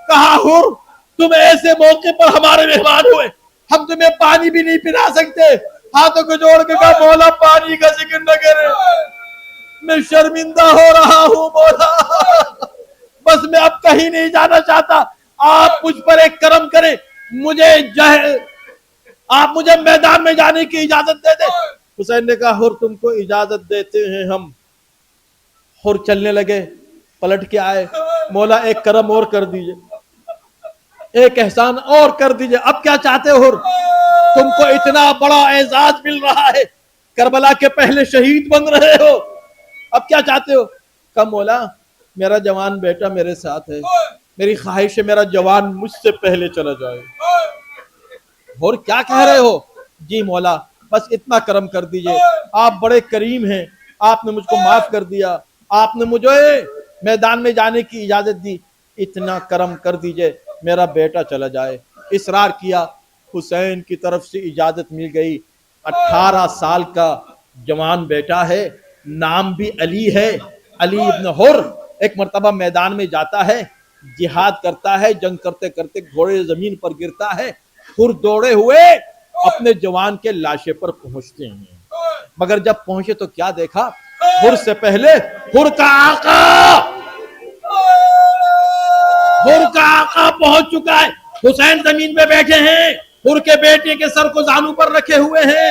[SPEAKER 1] کہا حر تم ایسے موقع پر ہمارے مہمان ہوئے, ہم تمہیں پانی بھی نہیں پلا سکتے. ہاتھوں کو جوڑ کے کہا مولا پانی کا ذکر نہ کرے, میں شرمندہ ہو رہا ہوں مولا, بس میں اب کہیں نہیں جانا چاہتا. آپ مجھ پر ایک کرم کریں, آپ مجھے میدان میں جانے کی اجازت دے دیں. حسین نے کہا حر تم کو اجازت دیتے ہیں ہم. حر چلنے لگے, پلٹ کے آئے. مولا ایک کرم اور کر دیجئے, ایک احسان اور کر دیجئے. اب کیا چاہتے ہو حر؟ تم کو اتنا بڑا اعزاز مل رہا ہے, کربلا کے پہلے شہید بن رہے ہو, اب کیا چاہتے ہو؟ کہا مولا میرا جوان بیٹا میرے ساتھ ہے, میری خواہش ہے میرا جوان مجھ سے پہلے چلا جائے. اور کیا کہہ رہے ہو؟ جی مولا بس اتنا کرم کر دیجئے، آپ بڑے کریم ہیں، آپ نے مجھ کو معاف کر دیا، آپ نے مجھے میدان میں جانے کی اجازت دی، اتنا کرم کر دیجئے میرا بیٹا چلا جائے۔ اصرار کیا، حسین کی طرف سے اجازت مل گئی۔ 18 سال کا جوان بیٹا ہے، نام بھی علی ہے، علی ابن حر۔ ایک مرتبہ میدان میں جاتا ہے، جہاد کرتا ہے، جنگ کرتے کرتے گھوڑے زمین پر گرتا ہے، حر دوڑے ہوئے اپنے جوان کے لاشے پر پہنچتے ہیں، مگر جب پہنچے تو کیا دیکھا؟ حر سے پہلے حر کا آقا پہنچ چکا ہے، حسین زمین پہ بیٹھے ہیں، حر کے بیٹے کے سر کو زانو پر رکھے ہوئے ہیں۔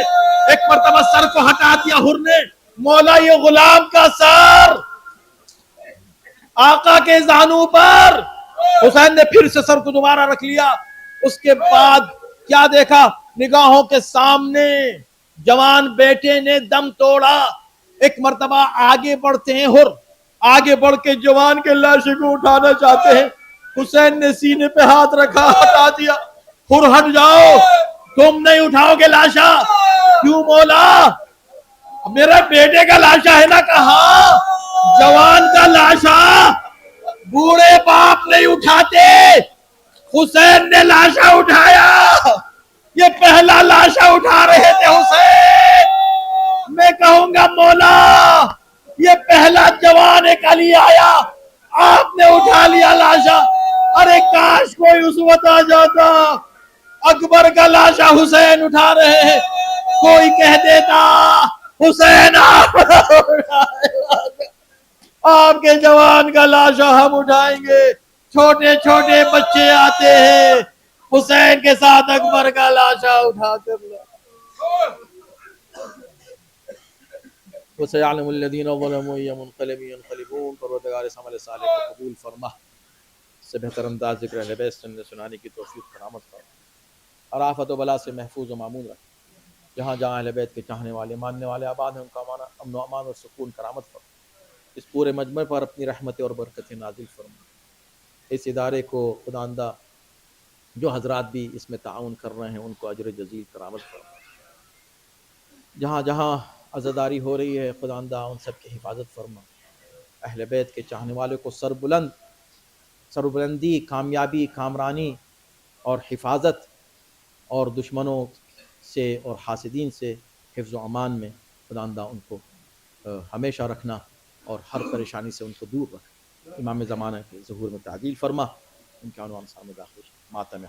[SPEAKER 1] ایک مرتبہ سر کو ہٹا دیا حر نے، مولا یہ غلام کا سر آقا کے زانو پر۔ حسین نے پھر سے سر کو دوبارہ رکھ لیا۔ اس کے بعد کیا دیکھا؟ نگاہوں کے سامنے جوان بیٹے نے دم توڑا۔ ایک مرتبہ آگے بڑھتے ہیں حر، آگے بڑھ کے جوان کے لاشے کو اٹھانا چاہتے ہیں، حسین نے سینے پہ ہاتھ رکھا، ہٹا دیا۔ حر ہٹ جاؤ، تم نہیں اٹھاؤ گے لاشا۔ کیوں مولا؟ میرے بیٹے کا لاشا ہے نا، کہاں؟ جوان کا لاشا بوڑھے باپ نہیں اٹھاتے، حسین نے لاشا اٹھایا۔ یہ پہلا لاشا اٹھا رہے تھے حسین۔ میں کہوں گا مولا یہ پہلا جوان ایک علی آیا، آپ نے اٹھا لیا لاشا۔ ارے کاش کوئی اس وقت آ جاتا، اکبر کا لاشا حسین اٹھا رہے ہیں، کوئی کہہ دیتا حسین آپ کے جوان کا لاشا ہم اٹھائیں گے۔ چھوٹے چھوٹے بچے آتے ہیں، حسین کے ساتھ اکبر کا لاشا اٹھا کر وَسَيَعْلَمُ الَّذِينَ ظَلَمُوا أَيَّ مُنْقَلَبٍ يَنْقَلِبُونَ۔ پروردگار عمل صالح کو قبول فرما، سے بہتر انداز ذکر اہل بیت سنانے کی توفیق کرامت فرما، اور آفت و بلا سے محفوظ و معمون رکھ۔ جہاں جہاں اہل بیت کے چاہنے والے ماننے والے آباد ہیں، ان کا امن و امان اور سکون کرامت فرما۔ اس پورے مجمع پر اپنی رحمت اور برکت نازل فرما۔ اس ادارے کو خداوندہ جو حضرات بھی اس میں تعاون کر رہے ہیں ان کو اجر جزیل کرامت فرما۔ جہاں جہاں عزاداری ہو رہی ہے خداوندہ ان سب کی حفاظت فرما۔ اہل بیت کے چاہنے والے کو سربلندی، کامیابی، کامرانی اور حفاظت، اور دشمنوں سے اور حاسدین سے حفظ و امان میں خداوندہ ان کو ہمیشہ رکھنا، اور ہر پریشانی سے ان کو دور رکھنا۔ امام زمانہ کے ظہور میں تعدیل فرما، ان کے عنوان سامنے داخل ماتم